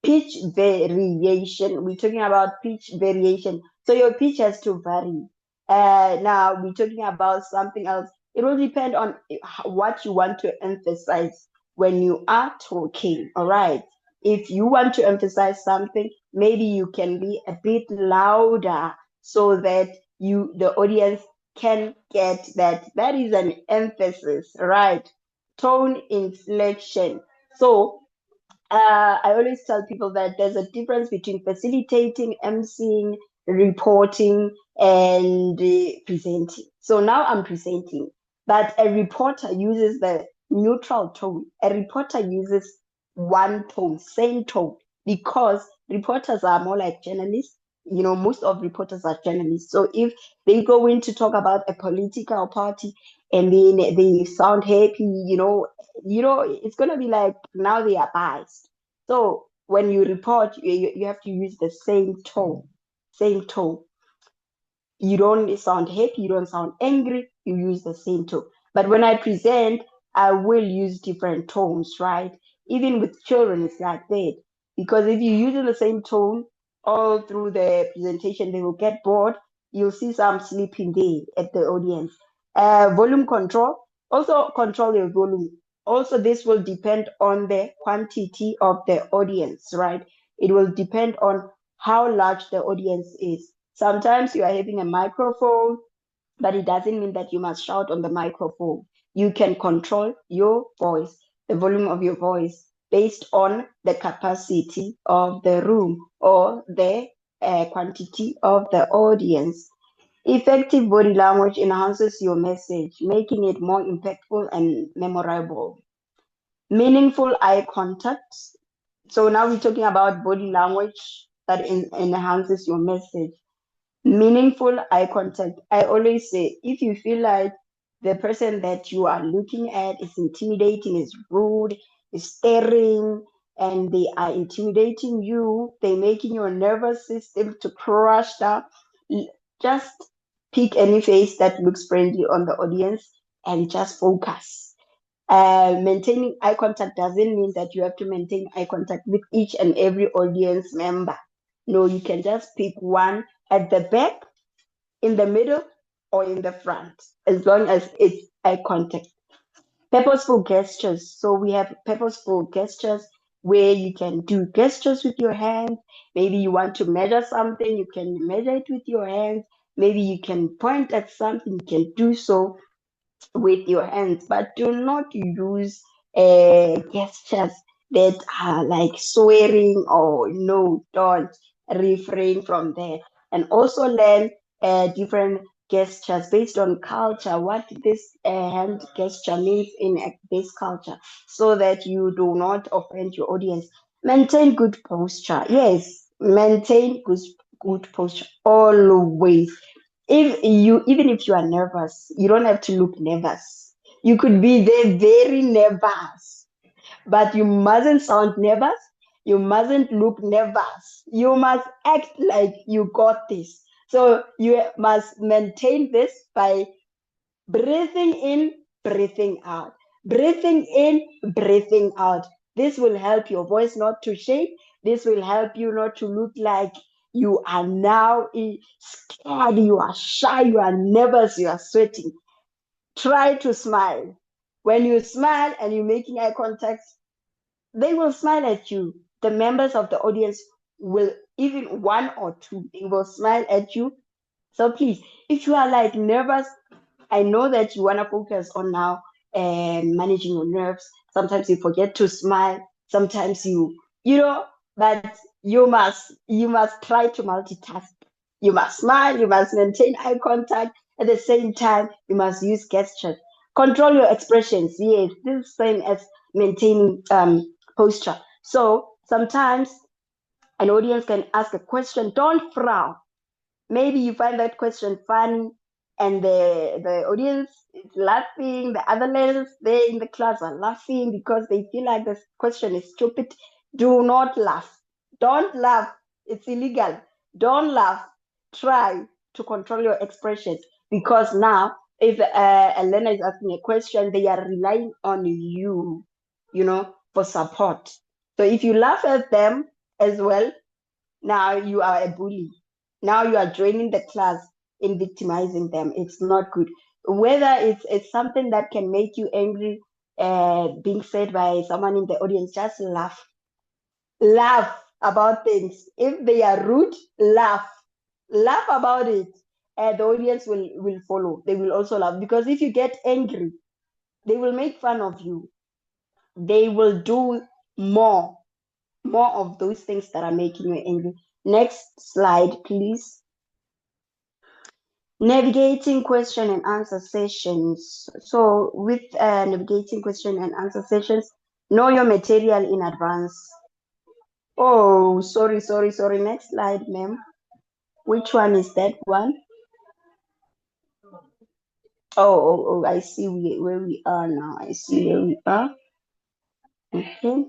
Pitch variation. We're talking about pitch variation. So your pitch has to vary. Now we're talking about something else. It will depend on what you want to emphasize when you are talking. All right. If you want to emphasize something, maybe you can be a bit louder, so that the audience can get that is an emphasis, right? Tone inflection. So I always tell people that there's a difference between facilitating, emceeing, reporting, and presenting. So now I'm presenting, but a reporter uses the neutral tone. A reporter uses one tone, same tone, because reporters are more like journalists. Most of reporters are journalists. So if they go in to talk about a political party, and then they sound happy, it's gonna be like now they are biased. So when you report, you have to use the same tone, same tone. You don't sound happy, you don't sound angry, you use the same tone. But when I present, I will use different tones, right? Even with children, it's like that. Because if you use the same tone all through the presentation, they will get bored. You'll see some sleeping there at the audience. Volume control, also control your volume. Also, this will depend on the quantity of the audience, right? It will depend on how large the audience is. Sometimes you are having a microphone, but it doesn't mean that you must shout on the microphone. You can control your voice, the volume of your voice, based on the capacity of the room or the quantity of the audience. Effective body language enhances your message, making it more impactful and memorable. Meaningful eye contact. So now we're talking about body language that enhances your message. Meaningful eye contact. I always say, if you feel like the person that you are looking at is intimidating, is rude, is staring, and they are intimidating you, they're making your nervous system to crush down, just pick any face that looks friendly on the audience and just focus. Maintaining eye contact doesn't mean that you have to maintain eye contact with each and every audience member. No, you can just pick one at the back, in the middle, or in the front, as long as it's eye contact. Purposeful gestures. So we have purposeful gestures where you can do gestures with your hands. Maybe you want to measure something, you can measure it with your hands. Maybe you can point at something, you can do so with your hands, but do not use gestures that are like swearing, or no, don't. Refrain from that. And also learn different gestures based on culture, what this hand gesture means in this culture, so that you do not offend your audience. Maintain good posture. Yes, maintain good posture always. Even if you are nervous, you don't have to look nervous. You could be there very nervous, but you mustn't sound nervous. You mustn't look nervous. You must act like you got this. So you must maintain this by breathing in, breathing out, breathing in, breathing out. This will help your voice not to shake. This will help you not to look like You are now scared, you are shy, you are nervous, you are sweating. Try to smile. When you smile and you're making eye contact, they will smile at you. The members of the audience will, even one or two, they will smile at you. So please, if you are like nervous, I know that you want to focus on now managing your nerves. Sometimes you forget to smile. Sometimes but you must try to multitask. You must smile. You must maintain eye contact. At the same time, you must use gestures. Control your expressions. Yes, this is same as maintaining posture. So sometimes an audience can ask a question. Don't frown. Maybe you find that question funny and the audience is laughing, the other learners there in the class are laughing because they feel like this question is stupid. Do not laugh. Don't laugh. It's illegal. Don't laugh. Try to control your expressions because now if a learner is asking a question, they are relying on for support. So if you laugh at them as well, now you are a bully. Now you are joining the class in victimizing them. It's not good. Whether it's something that can make you angry, being said by someone in the audience, just laugh. Laugh about things. If they are rude, laugh. Laugh about it. And the audience will follow. They will also laugh. Because if you get angry, they will make fun of you. They will do more of those things that are making you angry. Next slide, please. Navigating question and answer sessions. So with navigating question and answer sessions, know your material in advance. Oh, sorry. Next slide, ma'am. Which one is that one? Oh, I see where we are now. I see where we are. Okay.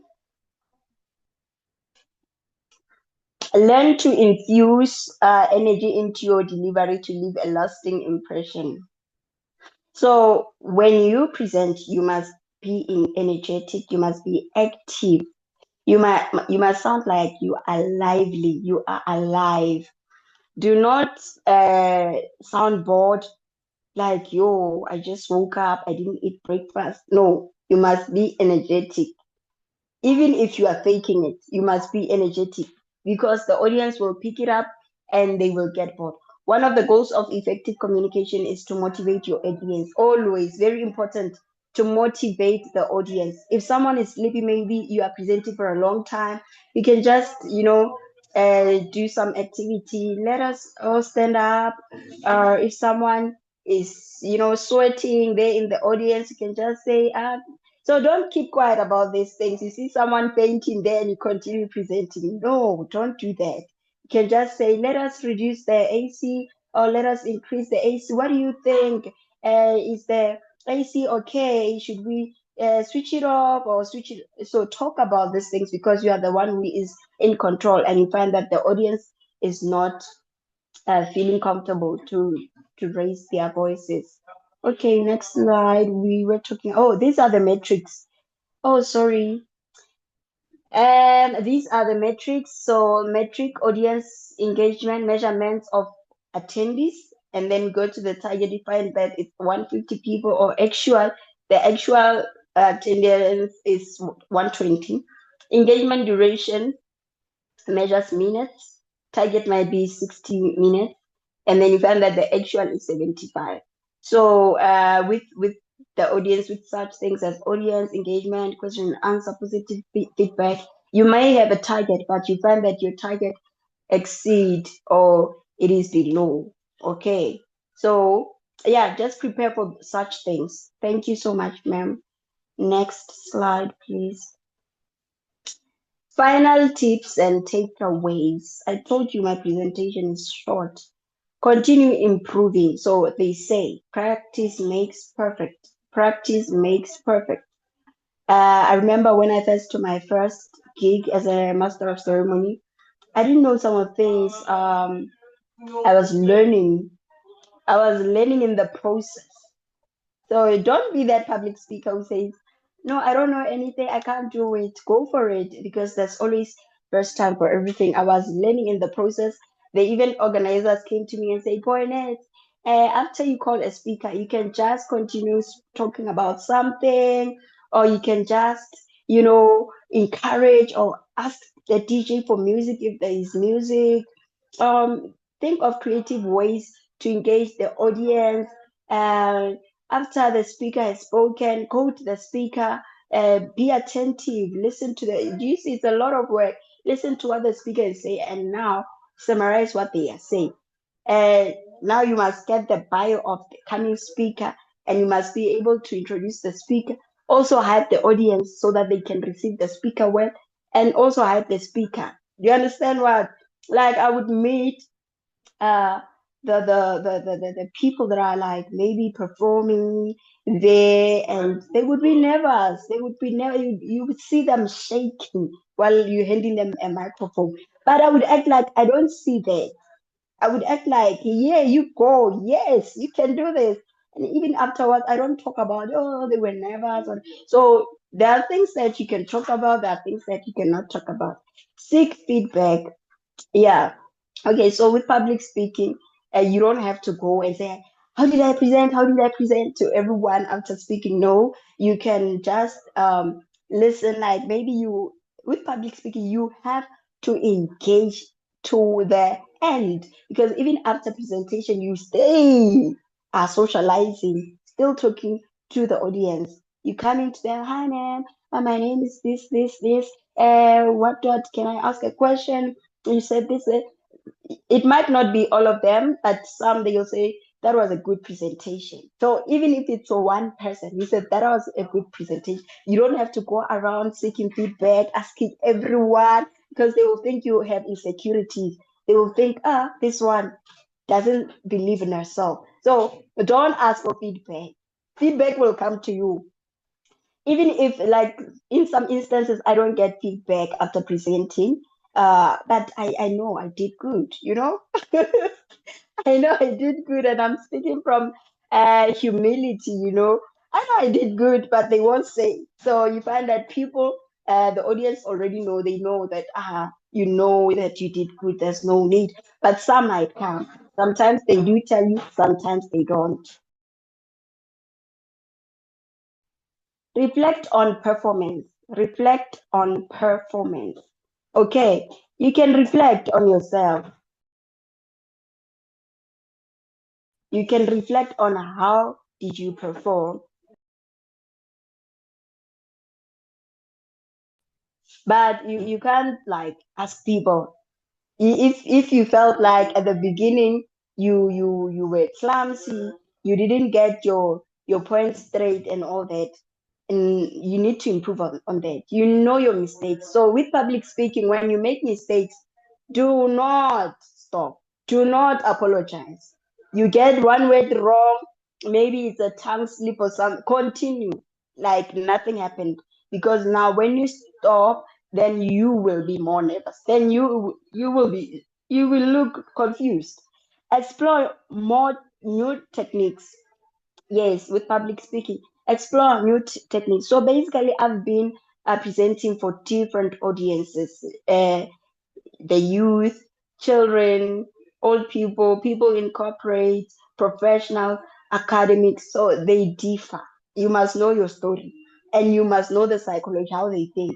Learn to infuse energy into your delivery to leave a lasting impression. So when you present, you must be energetic, you must be active. You must sound like you are lively, you are alive. Do not sound bored, like, yo, I just woke up, I didn't eat breakfast. No, you must be energetic. Even if you are faking it, you must be energetic because the audience will pick it up and they will get bored. One of the goals of effective communication is to motivate your audience. Always very important to motivate the audience. If someone is sleepy, maybe you are presenting for a long time, you can just, do some activity. Let us all stand up. If someone is, sweating there in the audience, you can just say, so don't keep quiet about these things. You see someone painting there and you continue presenting. No, don't do that. You can just say, let us reduce the AC or let us increase the AC. What do you think? Is the AC okay? Should we switch it off or switch it? So talk about these things because you are the one who is in control and you find that the audience is not feeling comfortable to raise their voices. Okay, next slide. We were talking. Oh, these are the metrics. Oh, sorry. These are the metrics. So, metric audience engagement measurements of attendees, and then go to the target defined that it's 150 people or actual. The actual attendance is 120. Engagement duration measures minutes. Target might be 60 minutes, and then you find that the actual is 75. So with the audience, with such things as audience engagement, question and answer, positive feedback, you may have a target, but you find that your target exceed or it is below. Okay, so yeah, just prepare for such things. Thank you so much, ma'am. Next slide, please. Final tips and takeaways. I told you my presentation is short. Continue improving. So they say practice makes perfect. Practice makes perfect. I remember when I first to my first gig as a master of ceremony, I didn't know some of things. I was learning. I was learning in the process. So don't be that public speaker who says, no, I don't know anything, I can't do it. Go for it because there's always first time for everything. I was learning in the process. The event organizers came to me and said, Boynet, after you call a speaker, you can just continue talking about something, or you can just, encourage or ask the DJ for music if there is music. Think of creative ways to engage the audience. And after the speaker has spoken, go to the speaker, be attentive, listen to the, you see, it's a lot of work. Listen to what the speaker is saying, and now summarize what they are saying. And now you must get the bio of the coming speaker, and you must be able to introduce the speaker. Also hype the audience so that they can receive the speaker well, and also hype the speaker. Do you understand what? Like I would meet uh the people that are like maybe performing there, and they would be nervous. They would be nervous. You would see them shaking while you're handing them a microphone. But I would act like I don't see that. I would act like, yeah, you go, yes, you can do this. And even afterwards, I don't talk about, oh, they were nervous. So there are things that you can talk about, there are things that you cannot talk about. Seek feedback. Yeah. Okay, so with public speaking, you don't have to go and say, how did I present? How did I present to everyone after speaking? No, you can just listen. Like maybe with public speaking, you have to engage to the end, because even after presentation, you stay socializing, still talking to the audience. You come into them, hi, ma'am, my name is this. What dot can I ask a question? You said this. It might not be all of them, but some they'll say that was a good presentation. So even if it's for one person, you said that was a good presentation. You don't have to go around seeking feedback, asking everyone, because they will think you have insecurities. They will think, this one doesn't believe in herself. So don't ask for feedback. Feedback will come to you. Even if, like, in some instances I don't get feedback after presenting, but I know I did good, I know I did good, and I'm speaking from humility. I know I did good, but they won't say. So you find that people, the audience already know. They know that you know that you did good, there's no need. But some might come. Sometimes they do tell you, sometimes they don't. Reflect on performance. Reflect on performance. Okay, you can reflect on yourself. You can reflect on how did you perform. But you can't like ask people. If you felt like at the beginning you were clumsy, you didn't get your points straight and all that, and you need to improve on that. You know your mistakes. So with public speaking, when you make mistakes, do not stop. Do not apologize. You get one word wrong, maybe it's a tongue slip or something. Continue like nothing happened. Because now when you stop, then you will be more nervous. Then you will look confused. Explore more new techniques. Yes, with public speaking, explore new techniques. So basically, I've been presenting for different audiences. The youth, children, old people, people in corporate, professional, academics. So they differ. You must know your story, and you must know the psychology, how they think.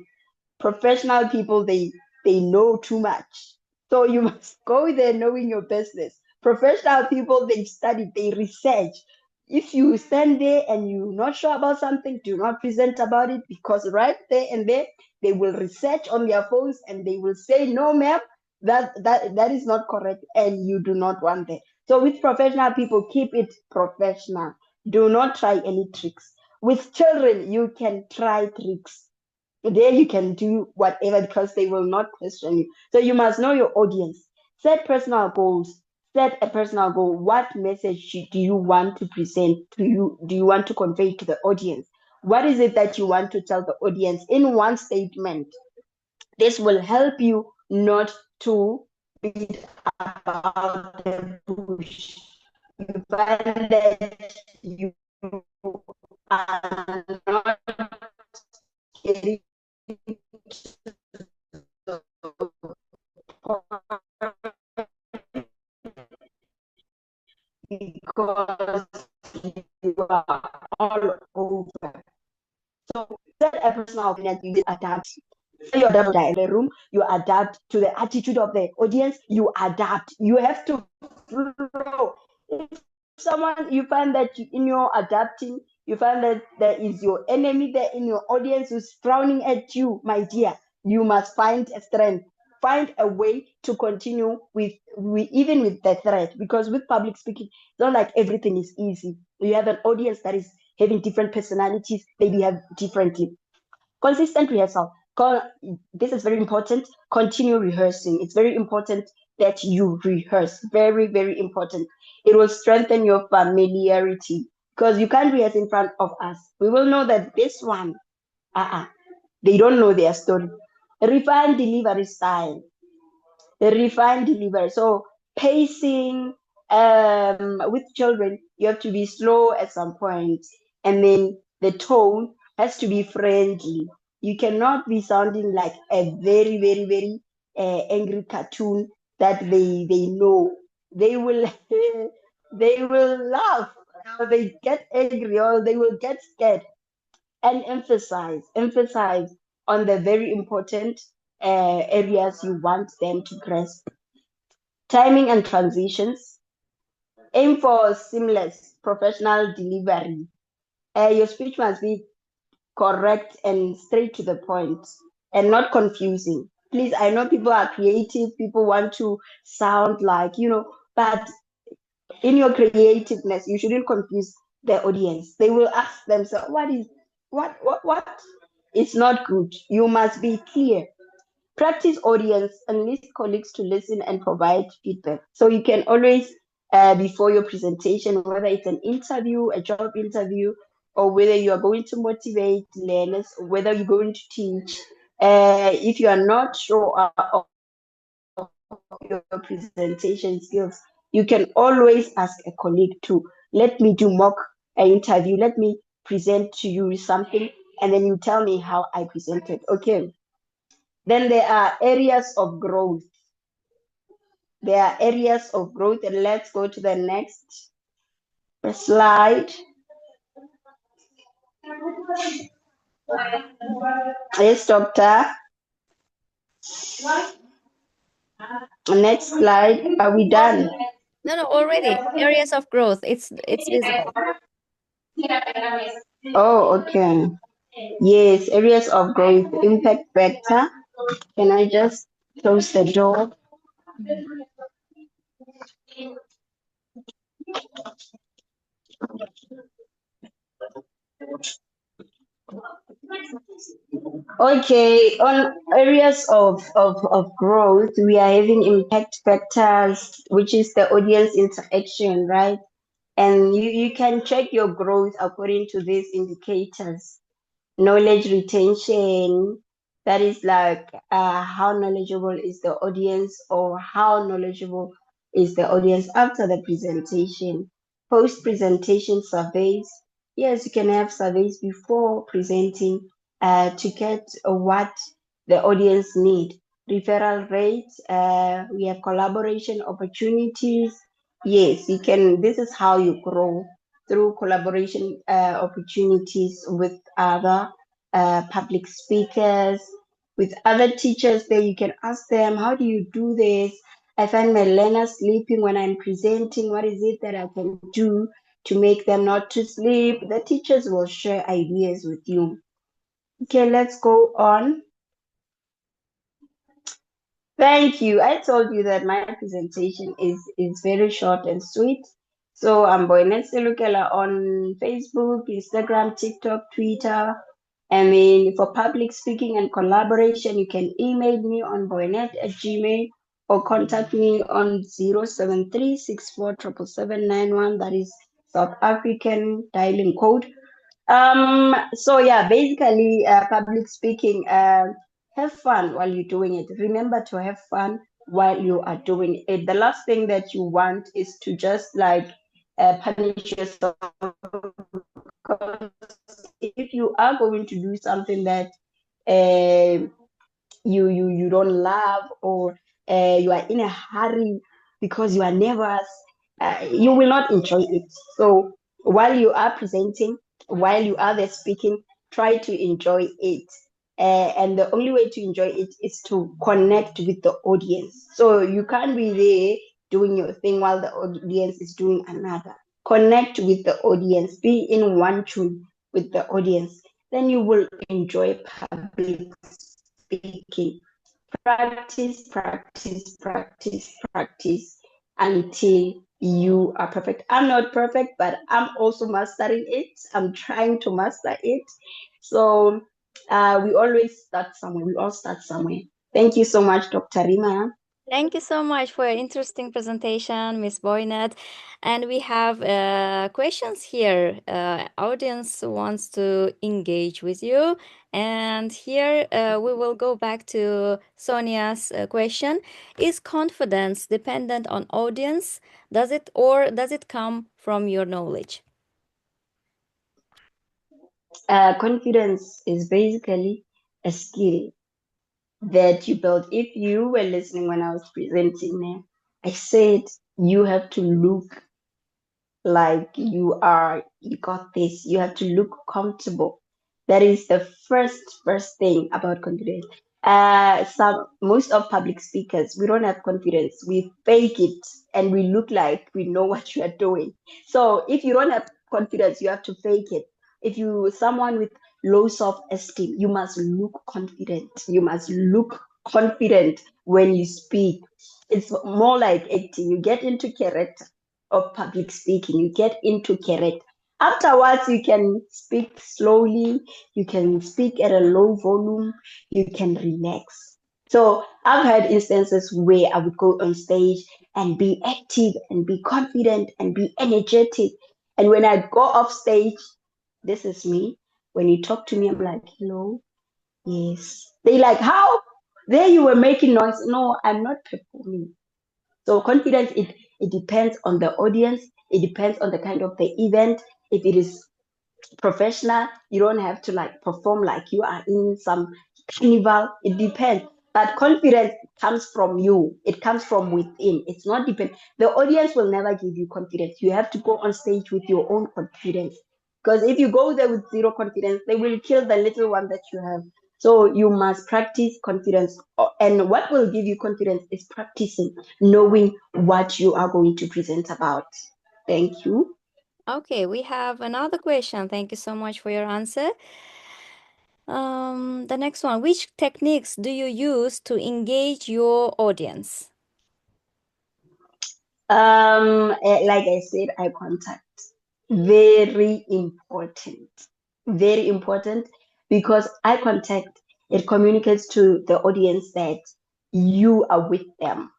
Professional people, they know too much. So you must go there knowing your business. Professional people, they study, they research. If you stand there and you're not sure about something, do not present about it, because right there and there they will research on their phones and they will say, no, ma'am, that is not correct, and you do not want that. So with professional people, keep it professional. Do not try any tricks. With children, you can try tricks. There you can do whatever, because they will not question you. So you must know your audience. Set personal goals. Set a personal goal. What message do you want to present to you? Do you want to convey to the audience? What is it that you want to tell the audience in one statement? This will help you not to beat about the bush. You find that you are not getting to the point are all over. So set a personal opinion, you adapt. You adapt in the room, you adapt to the attitude of the audience, you adapt. You have to flow. If someone you find that in your adapting, you find that there is your enemy there in your audience who's frowning at you, my dear, you must find a strength. Find a way to continue even with the threat, because with public speaking, it's not like everything is easy. You have an audience that is having different personalities, they behave differently. Consistent rehearsal. This is very important. Continue rehearsing. It's very important that you rehearse. Very, very important. It will strengthen your familiarity, because you can't rehearse in front of us. We will know that this one, they don't know their story. Refine delivery style. Refined delivery. So pacing, with children, you have to be slow at some point, and then the tone has to be friendly. You cannot be sounding like a very, very, very angry cartoon that they know. They will they will laugh, or they get angry, or they will get scared. And emphasize on the very important areas you want them to grasp. Timing and transitions. Aim for seamless professional delivery. Your speech must be correct and straight to the point, and not confusing. Please, I know people are creative, people want to sound like, but in your creativeness, you shouldn't confuse the audience. They will ask themselves, what? It's not good. You must be clear. Practice audience, enlist colleagues to listen and provide feedback. So you can always, before your presentation, whether it's an interview, a job interview, or whether you are going to motivate learners, or whether you're going to teach, if you are not sure of your presentation skills, you can always ask a colleague to let me do mock interview, let me present to you something, and then you tell me how I presented. Okay. Then there are areas of growth. There are areas of growth, and let's go to the next slide. Yes, doctor. Next slide. Are we done? No, already. Areas of growth. It's visible. Oh, okay. Yes, areas of growth, impact factor. Can I just close the door? Okay, on areas of growth, we are having impact factors, which is the audience interaction, right? And you can check your growth according to these indicators. Knowledge retention, that is like how knowledgeable is the audience, or how knowledgeable is the audience after the presentation. Post presentation surveys, yes, you can have surveys before presenting, to get what the audience need. Referral rates, we have collaboration opportunities. Yes, you can. This is how you grow, through collaboration opportunities with other public speakers, with other teachers. There you can ask them, how do you do this? I find my learners sleeping when I'm presenting. What is it that I can do to make them not to sleep? The teachers will share ideas with you. Okay, let's go on. Thank you. I told you that my presentation is very short and sweet. So I'm Boynet Selukela on Facebook, Instagram, TikTok, Twitter. And then for public speaking and collaboration, you can email me on boynet@gmail, or contact me on 07364777791. That is South African dialing code. So yeah, basically, public speaking, have fun while you're doing it. Remember to have fun while you are doing it. The last thing that you want is to just like punish yourself. Because if you are going to do something that uh, you don't love, or you are in a hurry because you are nervous, you will not enjoy it. So while you are presenting, while you are there speaking, try to enjoy it. And the only way to enjoy it is to connect with the audience. So you can't be there doing your thing while the audience is doing another. Connect with the audience, be in one tune with the audience. Then you will enjoy public speaking. Practice, practice, practice, practice until you are perfect. I'm not perfect, but I'm also mastering it. I'm trying to master it. So we always start somewhere. We all start somewhere. Thank you so much, Dr. Rima. Thank you so much for your interesting presentation, Miss Boynet. And we have questions here. Audience wants to engage with you. And here we will go back to Sonia's question. Is confidence dependent on audience? Does it come from your knowledge? Confidence is basically a skill that you build. If you were listening when I was presenting, I said you have to look like you got this. You have to look comfortable. That is the first thing about confidence. Most of public speakers, we don't have confidence. We fake it and we look like we know what you are doing. So if you don't have confidence, you have to fake it. If you someone with low self-esteem, you must look confident. You must look confident when you speak. It's more like acting. You get into character of public speaking. You get into character. Afterwards, you can speak slowly, you can speak at a low volume, you can relax. So I've had instances where I would go on stage and be active and be confident and be energetic. And when I go off stage, this is me. When you talk to me, I'm like, hello, yes. They like, how? There you were making noise. No, I'm not performing. So confidence, it depends on the audience. It depends on the kind of the event. If it is professional, you don't have to like perform like you are in some carnival. It depends. But confidence comes from you. It comes from within. It's not depend. The audience will never give you confidence. You have to go on stage with your own confidence. Because if you go there with zero confidence, they will kill the little one that you have. So you must practice confidence. And what will give you confidence is practicing, knowing what you are going to present about. Thank you. Okay, we have another question. Thank you so much for your answer. The next one, which techniques do you use to engage your audience? Like I said, eye contact. Very important. Very important because eye contact, it communicates to the audience that you are with them.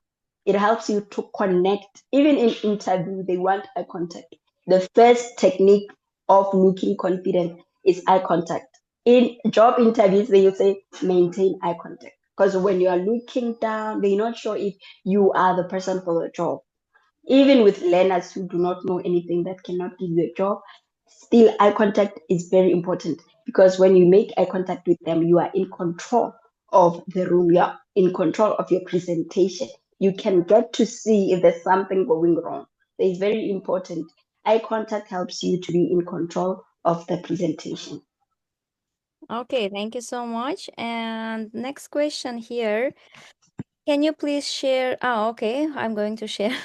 It helps you to connect. Even in interview, they want eye contact. The first technique of looking confident is eye contact. In job interviews, they will say maintain eye contact. Because when you are looking down, they're not sure if you are the person for the job. Even with learners who do not know anything that cannot give you a job, still eye contact is very important because when you make eye contact with them, you are in control of the room, you are in control of your presentation. You can get to see if there's something going wrong. So it's very important. Eye contact helps you to be in control of the presentation. Okay, thank you so much. And next question here. Can you please share? Oh, okay, I'm going to share.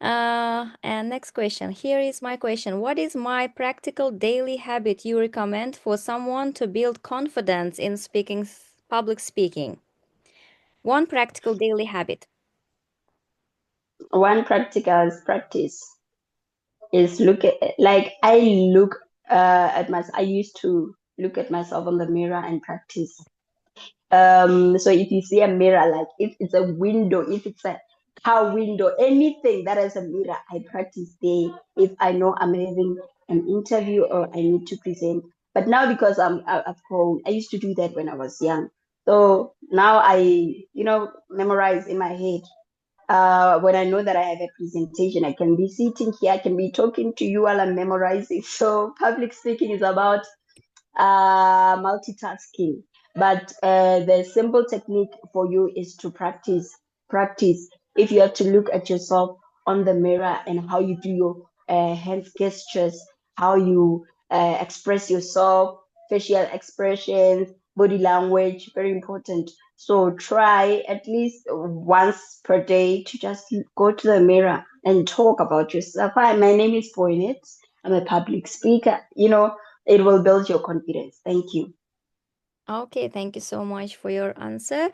And next question. Here is my question. What is my practical daily habit you recommend for someone to build confidence in public speaking? One practical daily habit. One practical practice is look at like I look at my I used to look at myself on the mirror and practice. So if you see a mirror, like if it's a window, if it's a car window, anything that has a mirror, I practice there. If I know I'm having an interview or I need to present. But now because I've grown, I used to do that when I was young. So now I memorize in my head. When I know that I have a presentation, I can be sitting here, I can be talking to you while I'm memorizing. So public speaking is about multitasking. But the simple technique for you is to practice. Practice. If you have to look at yourself on the mirror and how you do your hands gestures, how you express yourself, facial expressions, body language, very important. So try at least once per day to just go to the mirror and talk about yourself. Hi, my name is Poinet. I'm a public speaker. It will build your confidence. Thank you. Okay, thank you so much for your answer.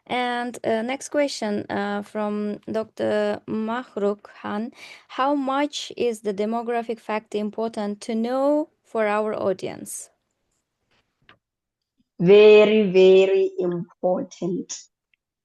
And next question from Dr. Mahruk Khan. How much is the demographic fact important to know for our audience? Very, very important.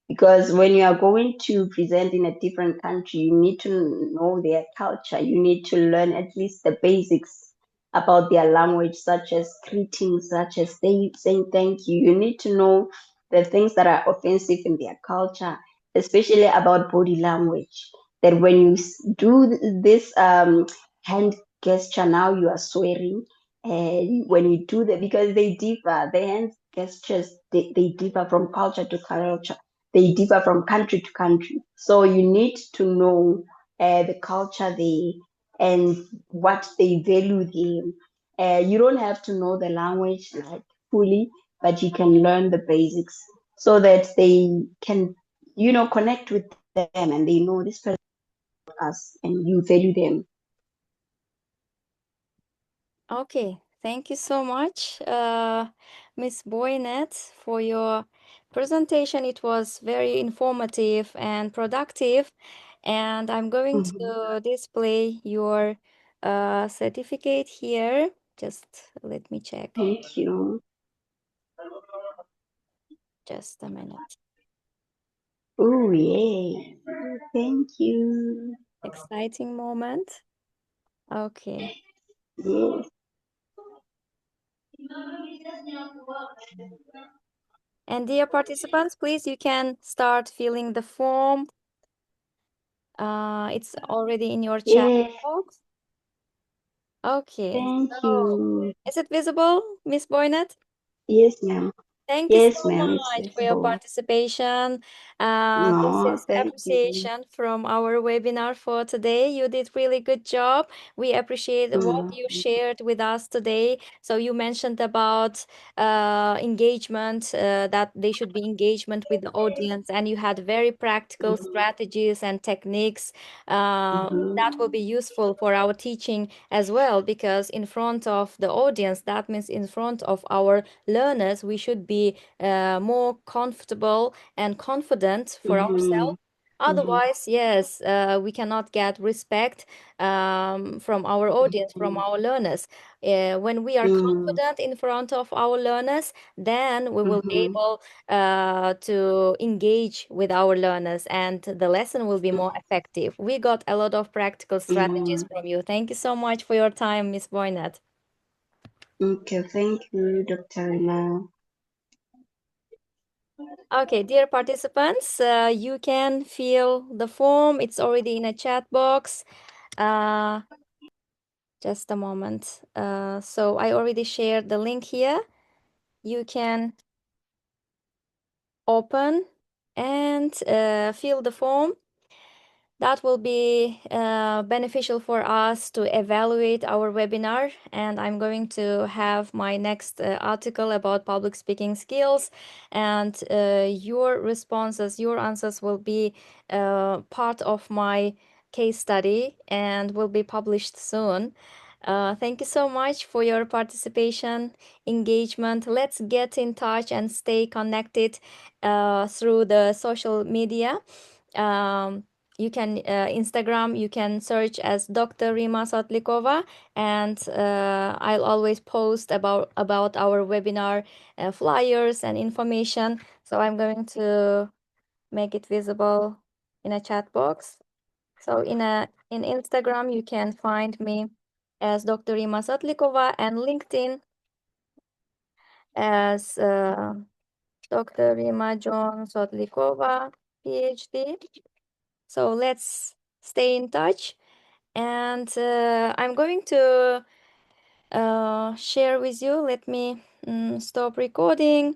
Because when you are going to present in a different country, you need to know their culture. You need to learn at least the basics about their language, such as greetings, such as saying thank you. You need to know the things that are offensive in their culture, especially about body language. That when you do this hand gesture, now you are swearing. And when you do that, because they differ, the hand gestures, they differ from culture to culture, they differ from country to country. So you need to know the culture there and what they value there. You don't have to know the language like fully, but you can learn the basics so that they can, connect with them and they know this person us and you value them. Okay, thank you so much, Miss Boynet, for your presentation. It was very informative and productive, and I'm going Mhm. to display your certificate here. Just let me check. Thank you. Just a minute. Oh, yeah. Thank you. Exciting moment. Okay. Yes. And dear participants, please, you can start filling the form. It's already in your chat Yes. box. Okay, Thank so you. is it visible, Miss Boynet? Yes, ma'am. Thank you so Yes, ma'am. It's much for your visible. participation. This No, is thank you. appreciation from our webinar for today. You did really good job. We appreciate what No, you shared with us today. So you mentioned about engagement, that they should be engagement with the audience, and you had very practical strategies and techniques that will be useful for our teaching as well, because in front of the audience, that means in front of our learners, we should be more comfortable and confident for mm-hmm. ourselves. Otherwise, yes, we cannot get respect from our audience, from our learners. When we are Mm-hmm. confident in front of our learners, then we will be Mm-hmm. able to engage with our learners, and the lesson will be more effective. We got a lot of practical strategies Mm-hmm. from you. Thank you so much for your time, Miss Boynet. Okay, thank you, Dr. Rina. Okay, dear participants, you can fill the form. It's already in a chat box. Uh, just a moment. So I already shared the link here. You can open and fill the form. That will be beneficial for us to evaluate our webinar. And I'm going to have my next article about public speaking skills. And your responses, your answers will be part of my case study and will be published soon. Thank you so much for your participation, engagement. Let's get in touch and stay connected through the social media. Um, you can Instagram, you can search as Dr. Rima Sotlikova, and I'll always post about our webinar flyers and information. So I'm going to make it visible in a chat box. So in Instagram, you can find me as Dr. Rima Sotlikova, and LinkedIn as Dr. Rima John Sotlikova, PhD. So let's stay in touch. And I'm going to share with you. Let me stop recording.